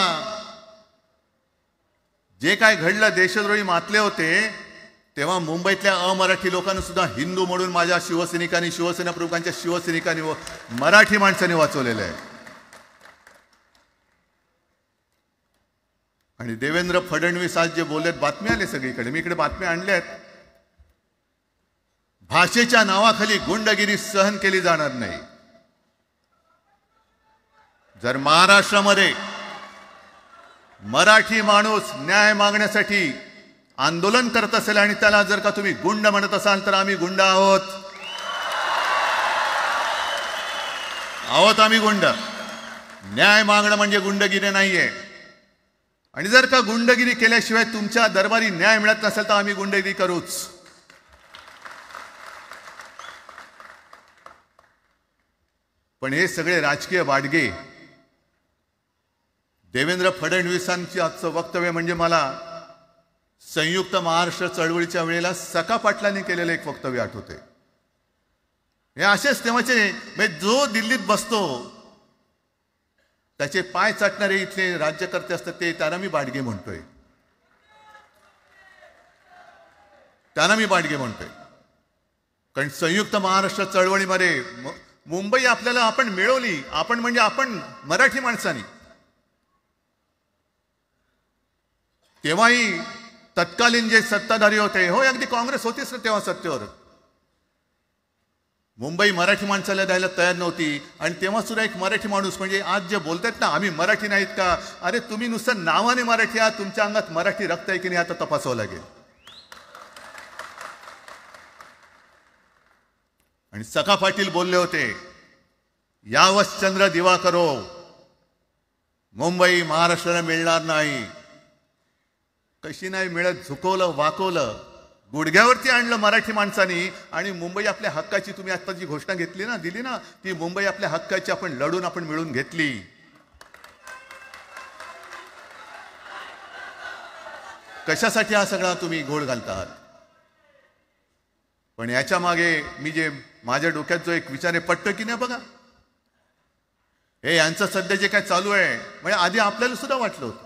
जे काय घडलं, देशद्रोही मातले होते, तेव्हा मुंबईतल्या अमराठी लोकांना सुद्धा हिंदू म्हणून माझ्या शिवसैनिकांनी, शिवसेना प्रमुखांच्या शिवसैनिकांनी व मराठी माणसांनी वाचवलेलं आहे. आणि देवेंद्र फडणवीस आज जे बोललेत, बातमी आले सगळीकडे, मी इकडे बातम्या आणल्यात. भाषेच्या नावाखाली गुंडगिरी सहन केली जाणार नाही. जर महाराष्ट्रामध्ये मराठी माणूस न्याय मागण्यासाठी आंदोलन करत असेल आणि त्याला जर का तुम्ही गुंड म्हणत असाल तर आम्ही गुंड आहोत. आम्ही गुंड. न्याय मागणं म्हणजे गुंडगिरी नाहीये. आणि जर का गुंडगिरी केल्याशिवाय तुमच्या दरबारी न्याय मिळत नसेल तर आम्ही गुंडगिरी करूच. पण हे सगळे राजकीय वाडगे. देवेंद्र फडणवीसांची आजचं वक्तव्य म्हणजे मला संयुक्त महाराष्ट्र चळवळीच्या वेळेला सखा पाटलांनी केलेलं एक वक्तव्य आठवते. हे असेच तेव्हाचे, म्हणजे जो दिल्लीत बसतो त्याचे पाय चाटणारे इथले राज्यकर्ते असतात, ते त्यांना मी बाडगे म्हणतोय. कारण संयुक्त महाराष्ट्र चळवळीमध्ये मुंबई आपल्याला आपण मिळवली. आपण म्हणजे आपण मराठी माणसांनी. तेव्हाही तत्कालीन जे सत्ताधारी होते, हो अगदी काँग्रेस होतीच ना तेव्हा सत्तेवर, मुंबई मराठी माणसाला द्यायला तयार नव्हती. आणि तेव्हा सुद्धा एक मराठी माणूस, म्हणजे आज जे बोलतात ना आम्ही मराठी नाहीत का, अरे तुम्ही नुसतं नावाने मराठी आहात, तुमच्या अंगात मराठी रक्त आहे की नाही आता तपासावं लागेल. आणि सखा पाटील बोलले होते, यावच चंद्र दिवा करो, मुंबई महाराष्ट्राला मिळणार नाही. कशी नाही मिळत? झुकवलं, वाकवलं, गुडघ्यावरती आणलं मराठी माणसानी. आणि मुंबई आपल्या हक्काची, तुम्ही आता जी घोषणा घेतली ना, दिली ना, ती मुंबई आपल्या हक्काची आपण लढून आपण मिळून घेतली. कशासाठी हा सगळा तुम्ही घोळ घालतात? पण याच्या मागे मी जे माझ्या डोक्यात जो एक विचार आहे, पटतो की नाही बघा. हे यांचं सध्या जे काय चालू आहे, म्हणजे आधी आपल्याला सुद्धा वाटलं होतं.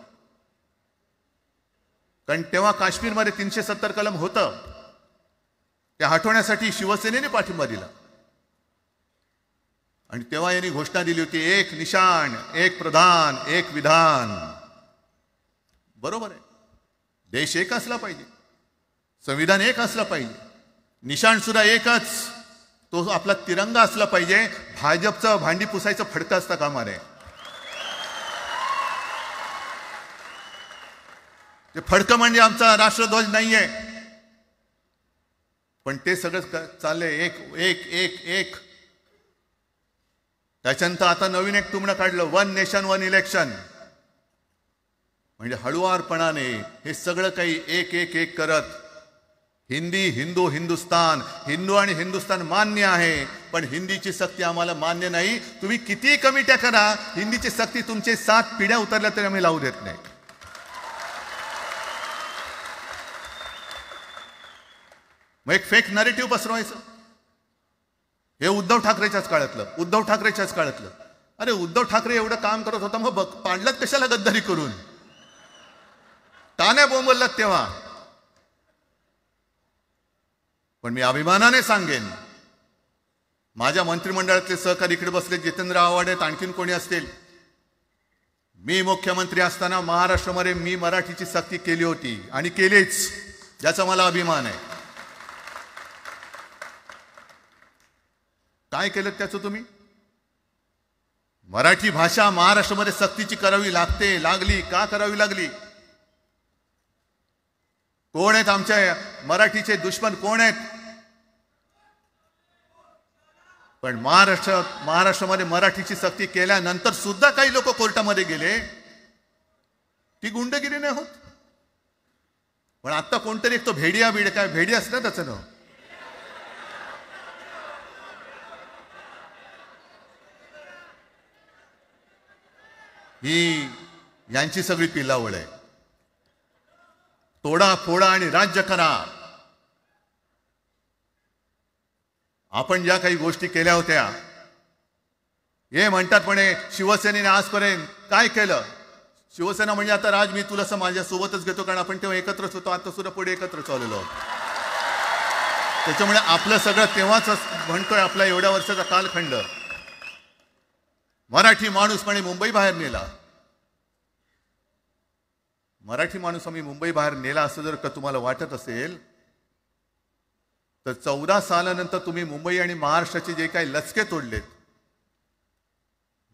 कारण तेव्हा काश्मीरमध्ये 370 कलम होतं, ते हटवण्यासाठी शिवसेनेने पाठिंबा दिला. आणि तेव्हा यांनी घोषणा दिली होती, एक निशाण, एक प्रधान, एक विधान. बरोबर आहे. देश एक असला पाहिजे, संविधान एक असलं पाहिजे, निशाण सुद्धा एकच, तो आपला तिरंगा असला पाहिजे. भाजपचं भांडी पुसायचं फडकं असतं कामा नये. ते फडकं म्हणजे आमचा राष्ट्रध्वज नाहीये. पण ते सगळं चाललंय एक एक एक एक. त्याच्यानंतर आता नवीन एक टुमणं काढलं, 1 नेशन 1 इलेक्शन. म्हणजे हळुवारपणाने हे सगळं काही एक एक एक करत हिंदी, हिंदू, हिंदुस्तान, हिंदू आणि हिंदुस्तान मान्य आहे, पण हिंदीची सक्ती आम्हाला मान्य नाही. तुम्ही किती कमिट्या करा, हिंदीची सक्ती तुमचे 7 पिढ्या उतरल्या तरी आम्ही लावू देत नाही. मग एक फेक नरेटिव्ह पसरवायचं. हे उद्धव ठाकरेच्याच काळातलं. अरे उद्धव ठाकरे एवढं काम करत होता, मग पाडलात कशाला गद्दारी करून? का नाही बोंबललात तेव्हा? पण मी अभिमानाने सांगेन, माझ्या मंत्रिमंडळातले सहकारी इकडे बसले, जितेंद्र आव्हाड आहेत, आणखीन कोणी असतील, मी मुख्यमंत्री असताना महाराष्ट्रामध्ये मी मराठीची सक्ती केली होती आणि केलीच, ज्याचा मला अभिमान आहे. काय केलं त्याचं तुम्ही? मराठी भाषा महाराष्ट्रामध्ये सक्तीची करावी लागली. का करावी लागली? कोण आहेत आमच्या मराठीचे दुश्मन? कोण आहेत? पण महाराष्ट्रामध्ये मराठीची सक्ती केल्यानंतर सुद्धा काही लोक कोर्टामध्ये गेले. ती गुंडगिरी नाही होत. पण आता कोणतरी एक तो भेडिया असं ना त्याचं नाव, ही यांची सगळी पिलावळ आहे. तोडा फोडा आणि राज्य करा. आपण ज्या काही गोष्टी केल्या होत्या, हे म्हणतात म्हणे शिवसेनेने आजपर्यंत काय केलं? शिवसेना म्हणजे आता राज, मी तुला असं माझ्यासोबतच घेतो, कारण आपण तेव्हा एकत्रच होतो, आता सुद्धा पुढे एकत्र चाललेलो आहोत. त्याच्यामुळे आपलं सगळं तेव्हाच म्हणतोय, आपला एवढ्या वर्षाचा कालखंड. मराठी माणूस म्हणे मुंबई बाहेर नेला. मराठी माणूस आम्ही मुंबई बाहेर नेला असं जर का तुम्हाला वाटत असेल, तर 14 सालानंतर तुम्ही मुंबई आणि महाराष्ट्राचे जे काही लचके तोडलेत,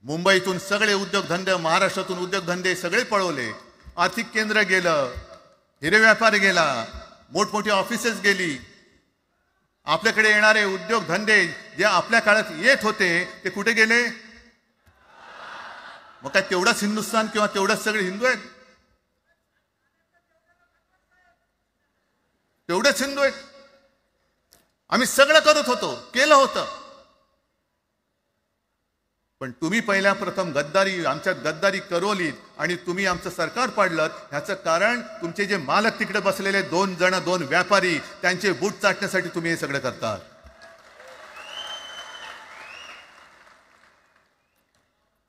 मुंबईतून सगळे उद्योगधंदे, महाराष्ट्रातून उद्योगधंदे सगळे पळवले, आर्थिक केंद्र गेलं, हिरे व्यापार गेला, मोठमोठी ऑफिसेस गेली. आपल्याकडे येणारे उद्योगधंदे जे आपल्या काळात येत होते ते कुठे गेले? मग काय तेवढाच हिंदुस्थान किंवा तेवढाच सगळे हिंदू आहेत? तेवढेच हिंदू आहेत? आम्ही सगळं करत होतो, केलं होतं. पण तुम्ही पहिल्या प्रथम आमच्यात गद्दारी करवलीत आणि तुम्ही आमचं सरकार पाडलं. ह्याचं कारण तुमचे जे मालक तिकडे बसलेले 2 व्यापारी, त्यांचे बूट चाटण्यासाठी तुम्ही हे सगळं करतात.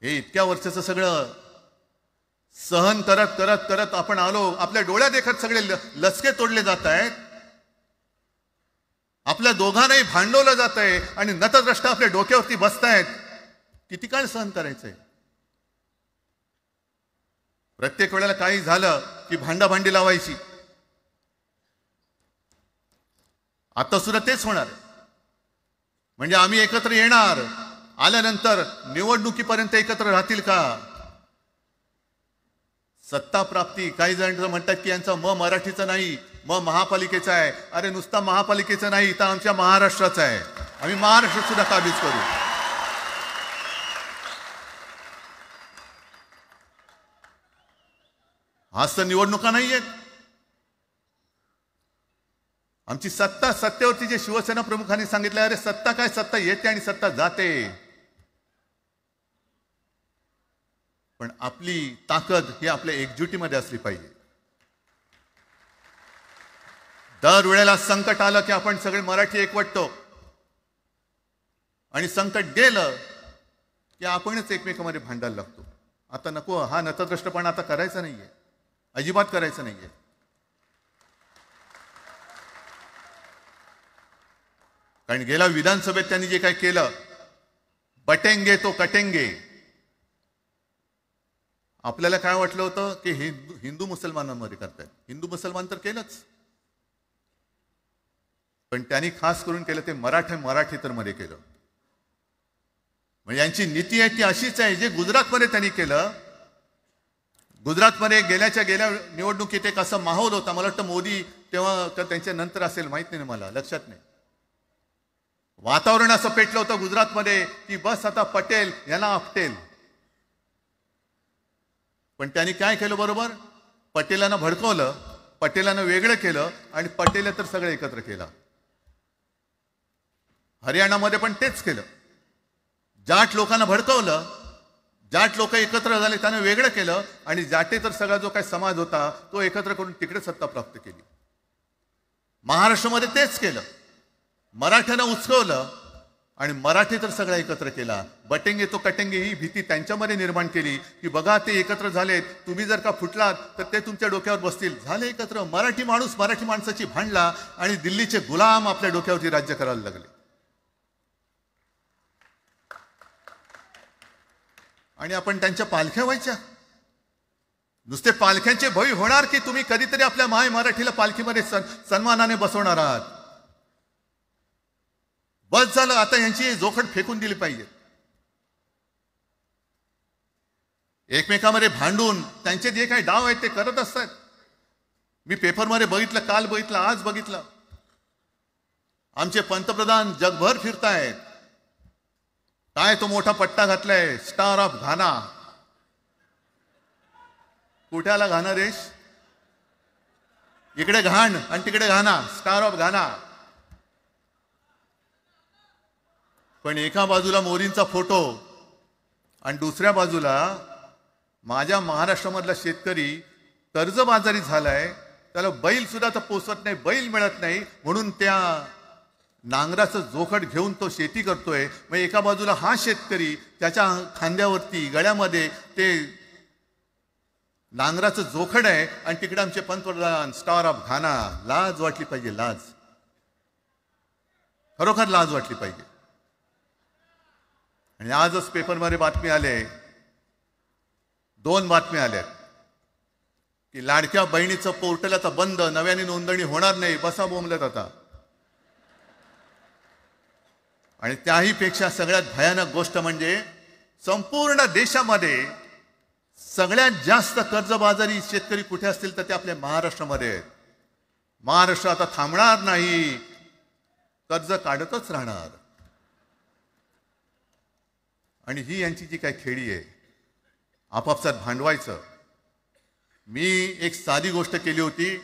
हे इतक्या वर्षाचं सगळं सहन करत करत करत आपण आलो. आपल्या डोळ्या देखत सगळे लचके तोडले जात आहेत. आपल्या दोघांनाही भांडवलं जात आहे आणि नतद्रष्ट आपल्या डोक्यावरती बसतायत. किती काळ सहन करायचंय? प्रत्येक वेळेला काही झालं की भांडाभांडी लावायची. आता सुद्धा तेच होणार. म्हणजे आम्ही एकत्र येणार, आल्यानंतर निवडणुकीपर्यंत एकत्र राहतील का? सत्ता प्राप्ती, काही जण म्हणतात की यांचा मराठीचा नाही, महापालिकेचा आहे. अरे नुसता महापालिकेचा नाही, तर आमच्या महाराष्ट्राचा आहे. आम्ही महाराष्ट्र सुद्धा काबीज करू. आज तर निवडणुका नाही आहेत. आमची सत्तेवरती जे शिवसेना प्रमुखांनी सांगितलं, अरे सत्ता काय, सत्ता येते आणि सत्ता जाते. पण आपली ताकद ही आपल्या एकजुटीमध्ये असली पाहिजे. दर वेळेला संकट आलं की आपण सगळे मराठी एकवटतो आणि संकट गेलं की आपणच एकमेकांमध्ये भांडायला लागतो. आता नको, हा नतद्रष्टपणा आता करायचा नाहीये, अजिबात करायचं नाहीये. कारण गेल्या विधानसभेत त्यांनी जे काही केलं, बटेंगे तो कटेंगे. आपल्याला काय वाटलं होतं की हिंदू मुसलमानांमध्ये करतायत. हिंदू मुसलमान तर केलंच, पण त्यांनी खास करून केलं ते मराठीतर मध्ये केलं. म्हणजे यांची नीती आहे ती अशीच आहे जे गुजरातमध्ये त्यांनी केलं. गुजरातमध्ये गेल्या निवडणुकीत एक असा माहोल होता, मला वाटतं मोदी तेव्हा त्यांच्या नंतर असेल, माहित नाही मला, लक्षात नाही. वातावरण असं पेटलं होतं गुजरातमध्ये की बस आता पटेल यांना आपटेल. पण त्यांनी काय केलं? बरोबर पटेलांना भडकवलं पटेलानं वेगळं केलं आणि पटेल तर सगळं एकत्र केलं. हरियाणामध्ये पण तेच केलं. जाट लोकांना भडकवलं, जाट लोक एकत्र झाले त्यानं वेगळं केलं आणि जाटे तर सगळा जो काही समाज होता तो एकत्र करून तिकडे सत्ता प्राप्त केली. महाराष्ट्रामध्ये तेच केलं. मराठ्यांना उचकवलं आणि मराठी तर सगळा एकत्र केला. बटेंगे तो कटेंगे ही भीती त्यांच्यामध्ये निर्माण केली की बघा ते एकत्र झालेत, तुम्ही जर का फुटलात तर ते तुमच्या डोक्यावर बसतील. झाले एकत्र. मराठी माणूस मराठी माणसाची भांडला आणि दिल्लीचे गुलाम आपल्या डोक्यावरती राज्य करायला लागले. आणि आपण त्यांच्या पालख्या व्हायच्या. नुसते पालख्यांचे भवी होणार की तुम्ही कधीतरी आपल्या माय मराठीला पालखीमध्ये सन्मानाने बसवणार आहात. बस झालं. आता यांची जोखड फेकून दिली पाहिजे. एकमेकांमध्ये भांडून त्यांचे जे काही डाव आहेत ते करत असतात. मी पेपरमध्ये बघितलं, काल बघितलं, आज बघितलं. आमचे पंतप्रधान जगभर फिरतायत. काय तो मोठा पट्टा घातलाय, स्टार ऑफ घाना. कुठे आला घाना देश? इकडे घाण आणि तिकडे घाना, स्टार ऑफ घाना. पण एका बाजूला मोदींचा फोटो आणि दुसऱ्या बाजूला माझ्या महाराष्ट्रामधला शेतकरी कर्जबाजारी झालाय. त्याला बैल सुद्धा तर पोचत नाही, बैल मिळत नाही म्हणून त्या नांगराचं जोखड घेऊन तो शेती करतोय. मग एका बाजूला हा शेतकरी त्याच्या खांद्यावरती गळ्यामध्ये ते नांगराचं जोखड आहे आणि तिकडे आमचे पंतप्रधान स्टार ऑफ घाना. लाज वाटली पाहिजे, लाज. खरोखर लाज वाटली पाहिजे. आणि आजच पेपरमध्ये बातमी आले, 2 बातम्या आल्या की लाडक्या बहिणीचं पोर्टल आता बंद, नव्याने नोंदणी होणार नाही. बसा बोंबलत आता. आणि त्याही पेक्षा सगळ्यात भयानक गोष्ट म्हणजे संपूर्ण देशामध्ये सगळ्यात जास्त कर्जबाजारी शेतकरी कुठे असतील तर ते आपल्या महाराष्ट्रामध्ये आहेत. महाराष्ट्र आता थांबणार नाही, कर्ज काढतच राहणार. आणि ही यांची जी काही खेळी आहे, आपापसात भांडवायचं. मी एक साधी गोष्ट केली होती.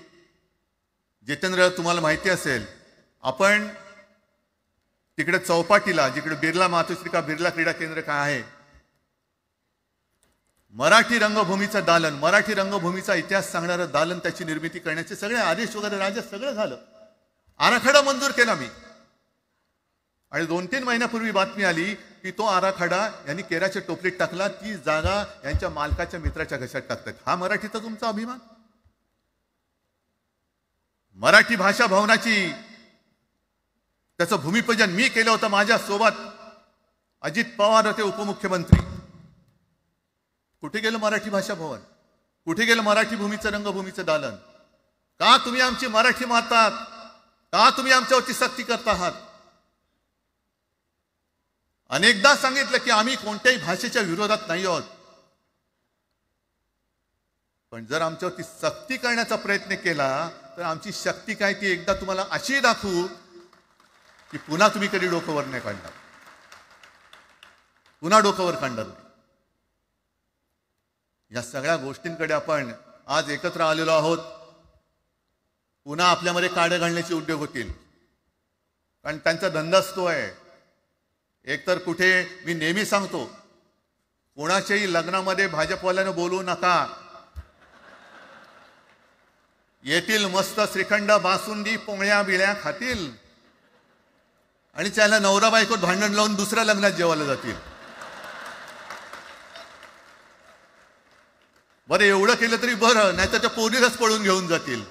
जितेंद्र, तुम्हाला माहिती असेल, आपण तिकडे चौपाटीला, जिकडे बिर्ला मातोश्री बिर्ला क्रीडा केंद्र काय आहे, मराठी रंगभूमीचं दालन, मराठी रंगभूमीचा इतिहास सांगणारं दालन, त्याची निर्मिती करण्याचे सगळे आदेश वगैरे राज्य सगळं झालं. आराखडा मंजूर केला मी. आणि 2-3 महिन्यापूर्वी बातमी आली की तो आराखडा यांनी केराच्या टोपलीत टाकला. ती जागा यांच्या मालकाच्या मित्राच्या घशात टाकतात. हा मराठीचा तुमचा अभिमान? मराठी भाषा भवनाची त्याचं भूमिपूजन मी केलं होतं. माझ्या सोबत अजित पवार होते, उपमुख्यमंत्री. कुठे गेलं मराठी भाषा भवन? कुठे गेलं मराठी भूमीचं रंगभूमीचं दालन? का तुम्ही आमची मराठी मारतात? का तुम्ही आमच्यावरती सक्ती करता आहात? अनेकदा सांगितलं की आम्ही कोणत्याही भाषेच्या विरोधात नाही आहोत, पण जर आमच्यावरती सक्ती करण्याचा प्रयत्न केला तर आमची शक्ती काय ती एकदा तुम्हाला अशी दाखवू की पुन्हा तुम्ही कधी डोकंवर नाही काढणार, पुन्हा डोकंवर काढणार नाही. या सगळ्या गोष्टींकडे आपण आज एकत्र आलेलो आहोत. पुन्हा आपल्यामध्ये काड्या घालण्याचे उद्योग होतील, कारण त्यांचा धंदाच तो आहे. एकतर कुठे, मी नेहमी सांगतो, कोणाच्याही लग्नामध्ये भाजपवाल्यानं बोलवू नका. येतील मस्त श्रीखंड, बासुंदी, पोळ्या बिळ्या खातील आणि त्याला नवरा बायकोत भांडण लावून दुसऱ्या लग्नात जेवायला जातील. बरं, एवढं केलं तरी बरं, नाही तर त्या पोरीलाच पळून घेऊन जातील.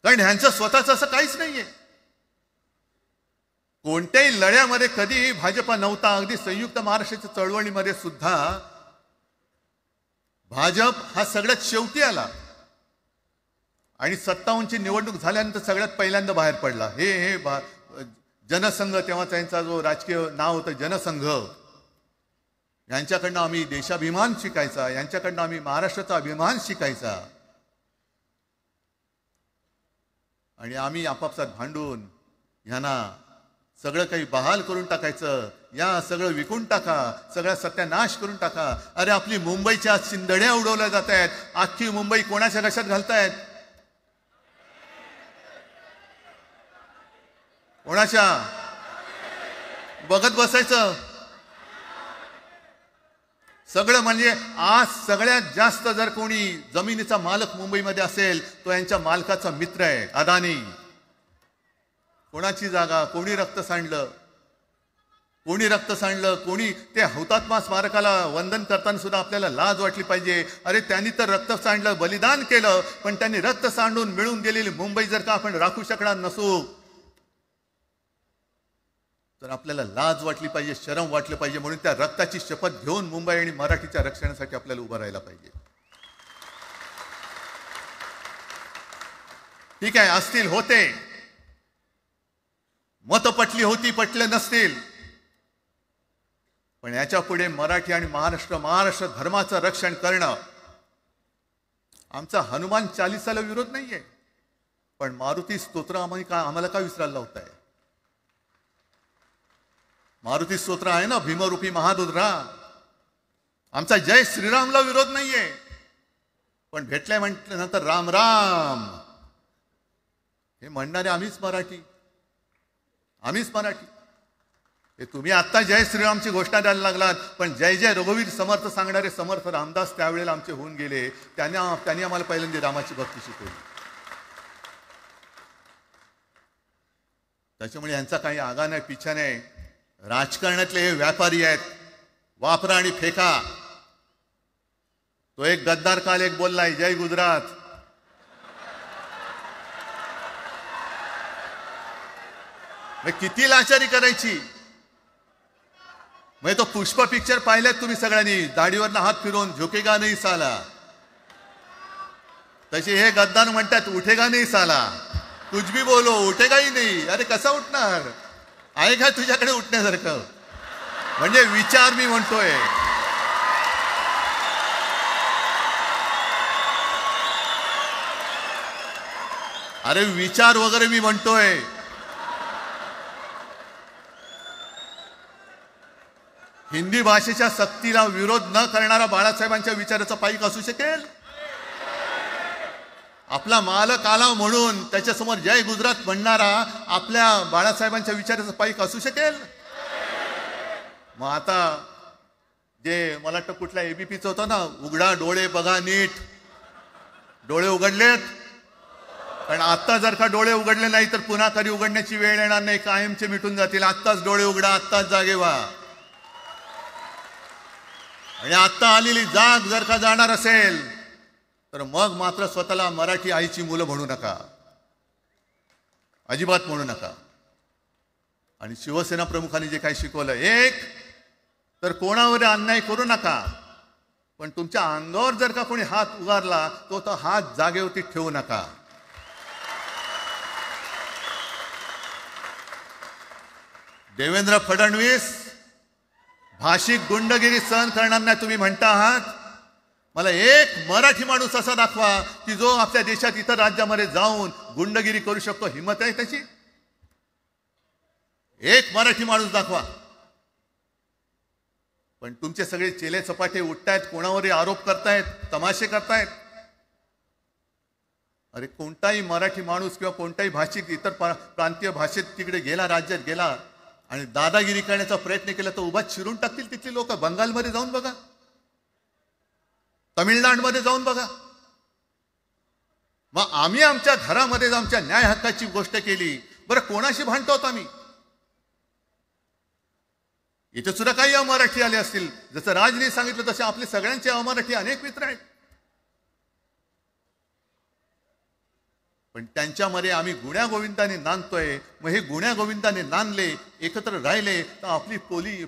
कारण ह्यांचं स्वतःच असं काहीच नाहीये. कोणत्याही लढ्यामध्ये कधीही भाजपा नव्हता. अगदी संयुक्त महाराष्ट्राच्या चळवळीमध्ये सुद्धा भाजप हा सगळ्यात शेवटी आला आणि 57ची निवडणूक झाल्यानंतर सगळ्यात पहिल्यांदा बाहेर पडला. हे जनसंघ, तेव्हा त्यांचा जो राजकीय नाव होतं जनसंघ, यांच्याकडनं आम्ही देशाभिमान शिकायचा, यांच्याकडनं आम्ही महाराष्ट्राचा अभिमान शिकायचा. आणि आम्ही आपापसात भांडून ह्यांना सगळं काही बहाल करून टाकायचं, या सगळं विकून टाका, सगळा सत्यानाश करून टाका. अरे आपली मुंबईच्या शिंदड्या उडवल्या जात आहेत. अख्खी मुंबई कोणाच्या घशात घालतायत? कोणाच्या? बघत बसायचं सगळं. म्हणजे आज सगळ्यात जास्त जर कोणी जमिनीचा मालक मुंबईमध्ये असेल तो यांच्या मालकाचा मित्र आहे, अदानी. कोणाची जागा? कोणी रक्त सांडलं? कोणी रक्त सांडलं? कोणी? ते हुतात्मा स्मारकाला वंदन करताना सुद्धा आपल्याला लाज वाटली पाहिजे. अरे त्यांनी तर रक्त सांडलं, बलिदान केलं, पण त्यांनी रक्त सांडून मिळून गेलेली मुंबई जर का आपण राखू शकणार नसू तर आपल्याला लाज वाटली पाहिजे, शरम वाटलं पाहिजे. म्हणून त्या रक्ताची शपथ घेऊन मुंबई आणि मराठीच्या रक्षणासाठी आपल्याला उभं राहायला पाहिजे. ठीक आहे, असतील, होते मत, पटली होती, पटले नसतील, पण याच्या पुढे मराठी आणि महाराष्ट्र धर्माचं रक्षण करणं आमचा हनुमान चालीसाला विरोध नाहीये, पण मारुती स्तोत्र आम्हाला का विसरायला लावताय? मारुती स्तोत्र आहे ना, भीमरूपी महारुद्रा. आमचा जय श्रीरामला विरोध नाहीये, पण भेटलाय म्हटल्यानंतर राम राम हे म्हणणारे आम्हीच मराठी. हे तुम्ही आता जय श्रीरामची घोषणा द्यायला लागलात, पण जय जय रघुवीर समर्थ सांगणारे समर्थ रामदास त्यावेळेला आमचे होऊन गेले. त्यांनी आम्हाला पहिल्यांदा रामाची भक्ती शिकवली. त्याच्यामुळे यांचा काही आगा नाही, पिछा नाही. राजकारणातले हे व्यापारी आहेत, वापरा आणि फेका. तो एक गद्दार काल एक बोललाय, जय गुजरात. किती लाचारी करायची? तो पुष्प पिक्चर पाहिल्यात तुम्ही सगळ्यांनी, दाढीवरनं हात फिरवून झुकेगा नाही साला. तसे हे गद्दार म्हणतात उठेगा नाही साला, कुछ भी बोलो उठेगाही नाही. अरे कसा उठणार? आहे का तुझ्याकडे उठण्यासारखं? म्हणजे विचार मी म्हणतोय. अरे विचार वगैरे मी म्हणतोय. हिंदी भाषेच्या सक्तीला विरोध न करणारा बाळासाहेबांच्या विचाराचा पाईक असू शकेल? आपला मालक आला म्हणून त्याच्यासमोर जय गुजरात म्हणणारा आपल्या बाळासाहेबांच्या विचाराचा पाईक असू शकेल? मग आता जे मला वाटतं कुठल्या एबीपीचं होतं ना, उघडा डोळे बघा नीट. डोळे उघडलेत, पण आता जर का डोळे उघडले नाही तर पुन्हा कधी उघडण्याची वेळ येणार नाही, कायमचे मिटून जातील. आत्ताच डोळे उघडा, आत्ताच जागे व्हा. आणि आत्ता आलेली जाग जर का जाणार असेल तर मग मात्र स्वतःला मराठी आईची मुलं म्हणू नका, अजिबात म्हणू नका. आणि शिवसेना प्रमुखांनी जे काही शिकवलं, एक तर कोणावर अन्याय करू नका, पण तुमच्या अंगावर जर का कोणी हात उगारला तो हात जागेवरती ठेवू नका. देवेंद्र फडणवीस भाषिक गुंडगिरी सहन करणार नाही तुम्ही म्हणता आहात. मला एक मराठी माणूस असा दाखवा की जो आपल्या देशात इतर राज्यामध्ये जाऊन गुंडगिरी करू शकतो, हिंमत आहे त्याची? एक मराठी माणूस दाखवा. पण तुमचे सगळे चेले चपाटे उठतायत, कोणावरही आरोप करतायत, तमाशे करतायत. अरे कोणताही मराठी माणूस किंवा कोणताही भाषिक इतर प्रांतीय भाषेत तिकडे गेला, राज्यात गेला आणि दादागिरी करण्याचा प्रयत्न केला तर उभा चिरून टाकतील तिथली लोक. बंगालमध्ये जाऊन बघा, तमिळनाडूमध्ये जाऊन बघा. मग आम्ही आमच्या घरामध्ये आमच्या न्याय हक्काची गोष्ट केली, बरं कोणाशी भांडतो आम्ही? इथे सुद्धा काही अमराठी आले असतील, जसं राजने सांगितलं तसे आपले सगळ्यांचे अमराठी अनेक मित्र आहेत, पण त्यांच्यामध्ये आम्ही गुण्या गोविंदाने नांदतोय. मग हे गुण्या गोविंदाने नांदले, एकत्र राहिले तर आपली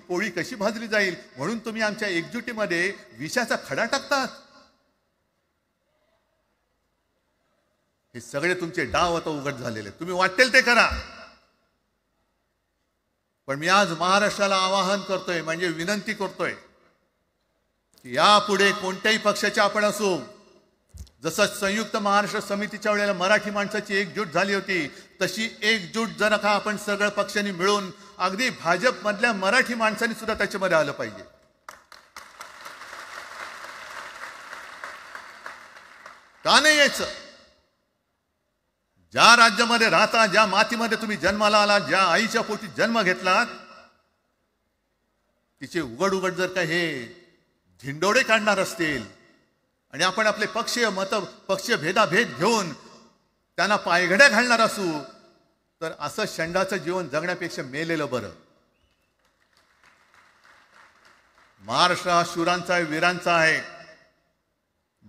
पोळी कशी भाजली जाईल? म्हणून तुम्ही आमच्या एकजुटीमध्ये विषाचा खडा टाकतात. हे सगळे तुमचे डाव आता उघड झालेले. तुम्ही वाटेल ते करा, पण मी आज महाराष्ट्राला आवाहन करतोय, म्हणजे विनंती करतोय की यापुढे कोणत्याही पक्षाचे आपण असू, जसं संयुक्त महाराष्ट्र समितीच्या वेळेला मराठी माणसाची एकजूट झाली होती, तशी एकजूट जर का आपण सगळ्या पक्षांनी मिळून अगदी भाजपमधल्या मराठी माणसांनी सुद्धा त्याच्यामध्ये आलं पाहिजे. का नाही यायचं? ज्या राज्यामध्ये राहता, ज्या मातीमध्ये तुम्ही जन्माला आलात, ज्या आईच्या पोटी जन्म घेतलात, तिचे उघड उघड जर का हे झिंडोडे काढणार असतील आणि आपण आपले पक्षीय भेदाभेद घेऊन त्यांना पायघड्या घालणार असू, तर असं शंडाचं जीवन जगण्यापेक्षा मेलेलं बरं. महाराष्ट्र हा शूरांचा आहे, वीरांचा आहे,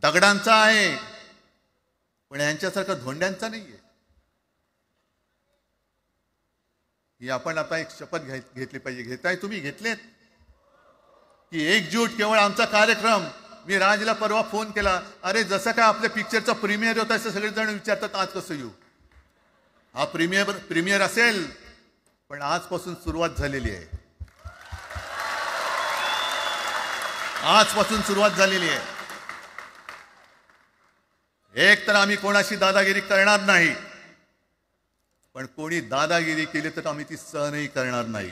दगडांचा आहे, पण यांच्यासारखा धोंड्यांचा नाहीये. ही आपण आता एक शपथ घेतली पाहिजे. घेताय तुम्ही? घेतलेत की एकजूट केवळ आमचा कार्यक्रम. मी राजला परवा फोन केला, अरे जसं काय आपल्या पिक्चरचा प्रीमियर होता असं सगळेजण विचारतात आज कसं येऊ. हा प्रीमियर असेल, पण आजपासून सुरुवात झालेली आहे. आजपासून सुरुवात झालेली आहे. एक तर आम्ही कोणाशी दादागिरी करणार नाही, पण कोणी दादागिरी केली तर आम्ही ती सहनही करणार नाही.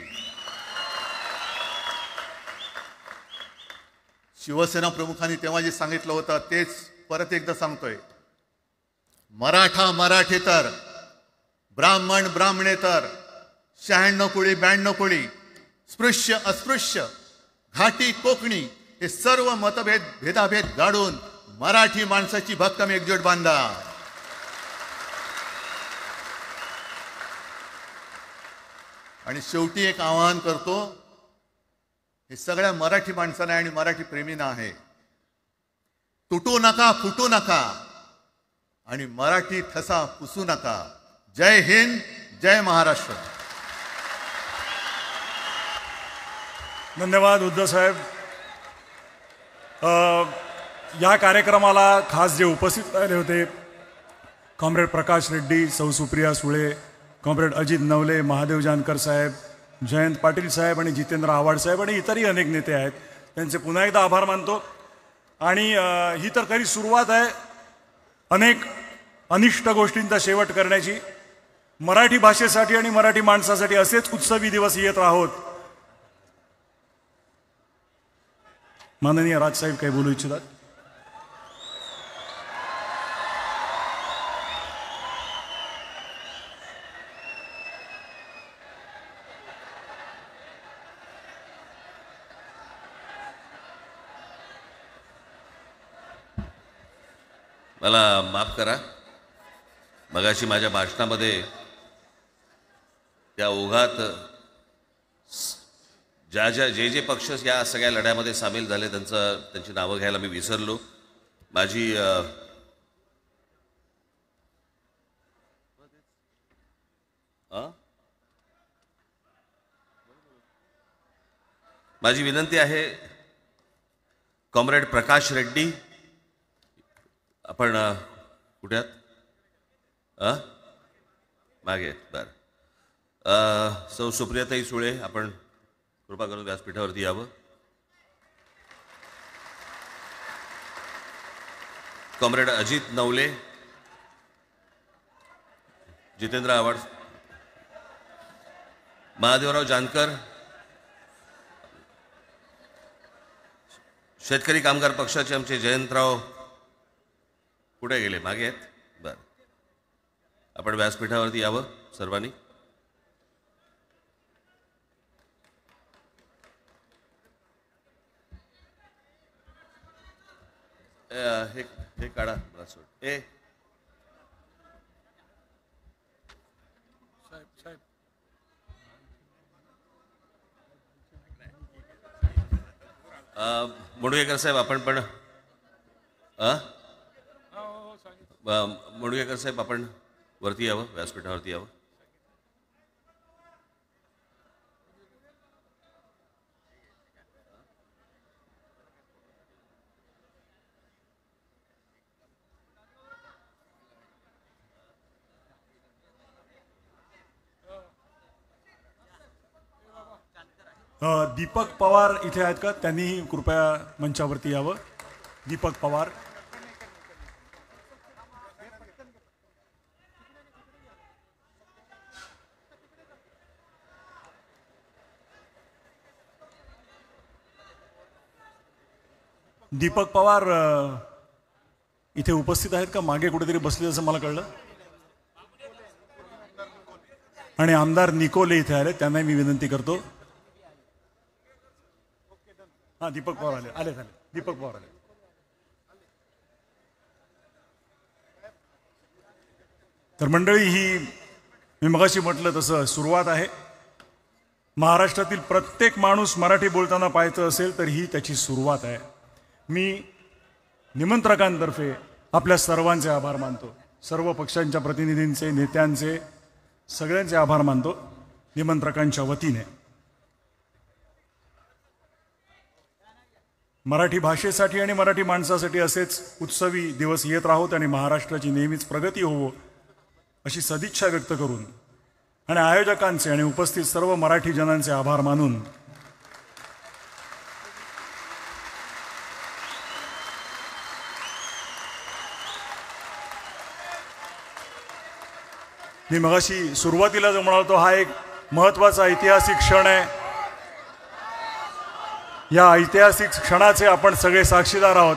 शिवसेना प्रमुखांनी तेव्हा जे सांगितलं होतं तेच परत एकदा सांगतोय. मराठा मराठेतर, ब्राह्मण ब्राह्मणेतर, 96 कोळी 92 कोळी, स्पृश्य अस्पृश्य, घाटी कोकणी, हे सर्व भेदाभेद गाडून मराठी माणसाची भक्कम एकजूट बांधा. आणि शेवटी एक आवाहन करतो, हे सगळ्या मराठी माणसांना आणि मराठी प्रेमींना आहे. तुटू नका, फुटू नका आणि मराठी ठसा पुसू नका. जय हिंद, जय महाराष्ट्र. धन्यवाद उद्धव साहेब. या कार्यक्रमाला खास जे उपस्थित राहिले होते, कॉम्रेड प्रकाश रेड्डी, सौ सुप्रिया सुळे, कॉम्रेड अजित नवले, महादेव जानकर साहेब, जयंत पाटील साहेब आणि जितेंद्र आव्हाड साहेब आणि इतरही अनेक नेते आहेत. त्यांचे पुन्हा एकदा आभार मानतो. आणि ही तर खरी सुरुवात आहे अनेक अनिष्ट गोष्टींचा शेवट करण्याची. मराठी भाषेसाठी आणि मराठी माणसासाठी असेच उत्सवी दिवस येत राहोत. माननीय राजसाहेब काही बोलू इच्छितात? मला माफ करा, मगाशी माझ्या भाषणामध्ये त्या ओघात जे पक्ष या सगळ्या लढ्यामध्ये सामील झाले त्यांची नावं घ्यायला मी विसरलो. माझी विनंती आहे, कॉम्रेड प्रकाश रेड्डी, आपण कुठे आहात? मागे. बरं. सौ सुप्रियाताई सुळे, आपण कृपा करून व्यासपीठावरती यावं. कॉम्रेड अजित नवले, जितेंद्र आव्हाड, महादेवराव जानकर, शेतकरी कामगार पक्षाचे आमचे जयंतराव कुठे गेले? मागे आहेत. बरं, आपण व्यासपीठावरती यावं सर्वांनी. हे काढा मला सोड. मुडगेकर साहेब, आपण पण मुडगेकर साहेब, आपण वरती यावं, व्यासपीठावरती यावं. दीपक पवार इथे आहेत का? त्यांनी कृपया मंचावरती यावं. दीपक पवार. दीपक पवार इथे उपस्थित आहेत का? मागे कुठेतरी बसले असं मला कळलं. आणि आमदार निकोले इथे आले, त्यांनाही मी विनंती करतो. हा, दीपक पवार आले आले झाले दीपक पवार आले. तर मंडळी, ही मी मगाशी म्हटलं तसं सुरुवात आहे. महाराष्ट्रातील प्रत्येक माणूस मराठी बोलताना पाहायचं असेल तर ही त्याची सुरुवात आहे. मी निमंत्रकांतर्फे आपल्या सर्वांचे आभार मानतो. सर्व पक्षांच्या प्रतिनिधींचे, नेत्यांचे, सगळ्यांचे आभार मानतो निमंत्रकांच्या वतीने. मराठी भाषेसाठी आणि मराठी माणसासाठी असेच उत्सवी दिवस येत राहोत आणि महाराष्ट्राची नेहमीच प्रगती होवो अशी सदिच्छा व्यक्त करून आणि आयोजकांचे आणि उपस्थित सर्व मराठी जनांचे आभार मानून मी मगाशी सुरुवातीला जो म्हणालो हा एक महत्त्वाचा ऐतिहासिक क्षण आहे. या ऐतिहासिक क्षणाचे आपण सगळे साक्षीदार आहोत.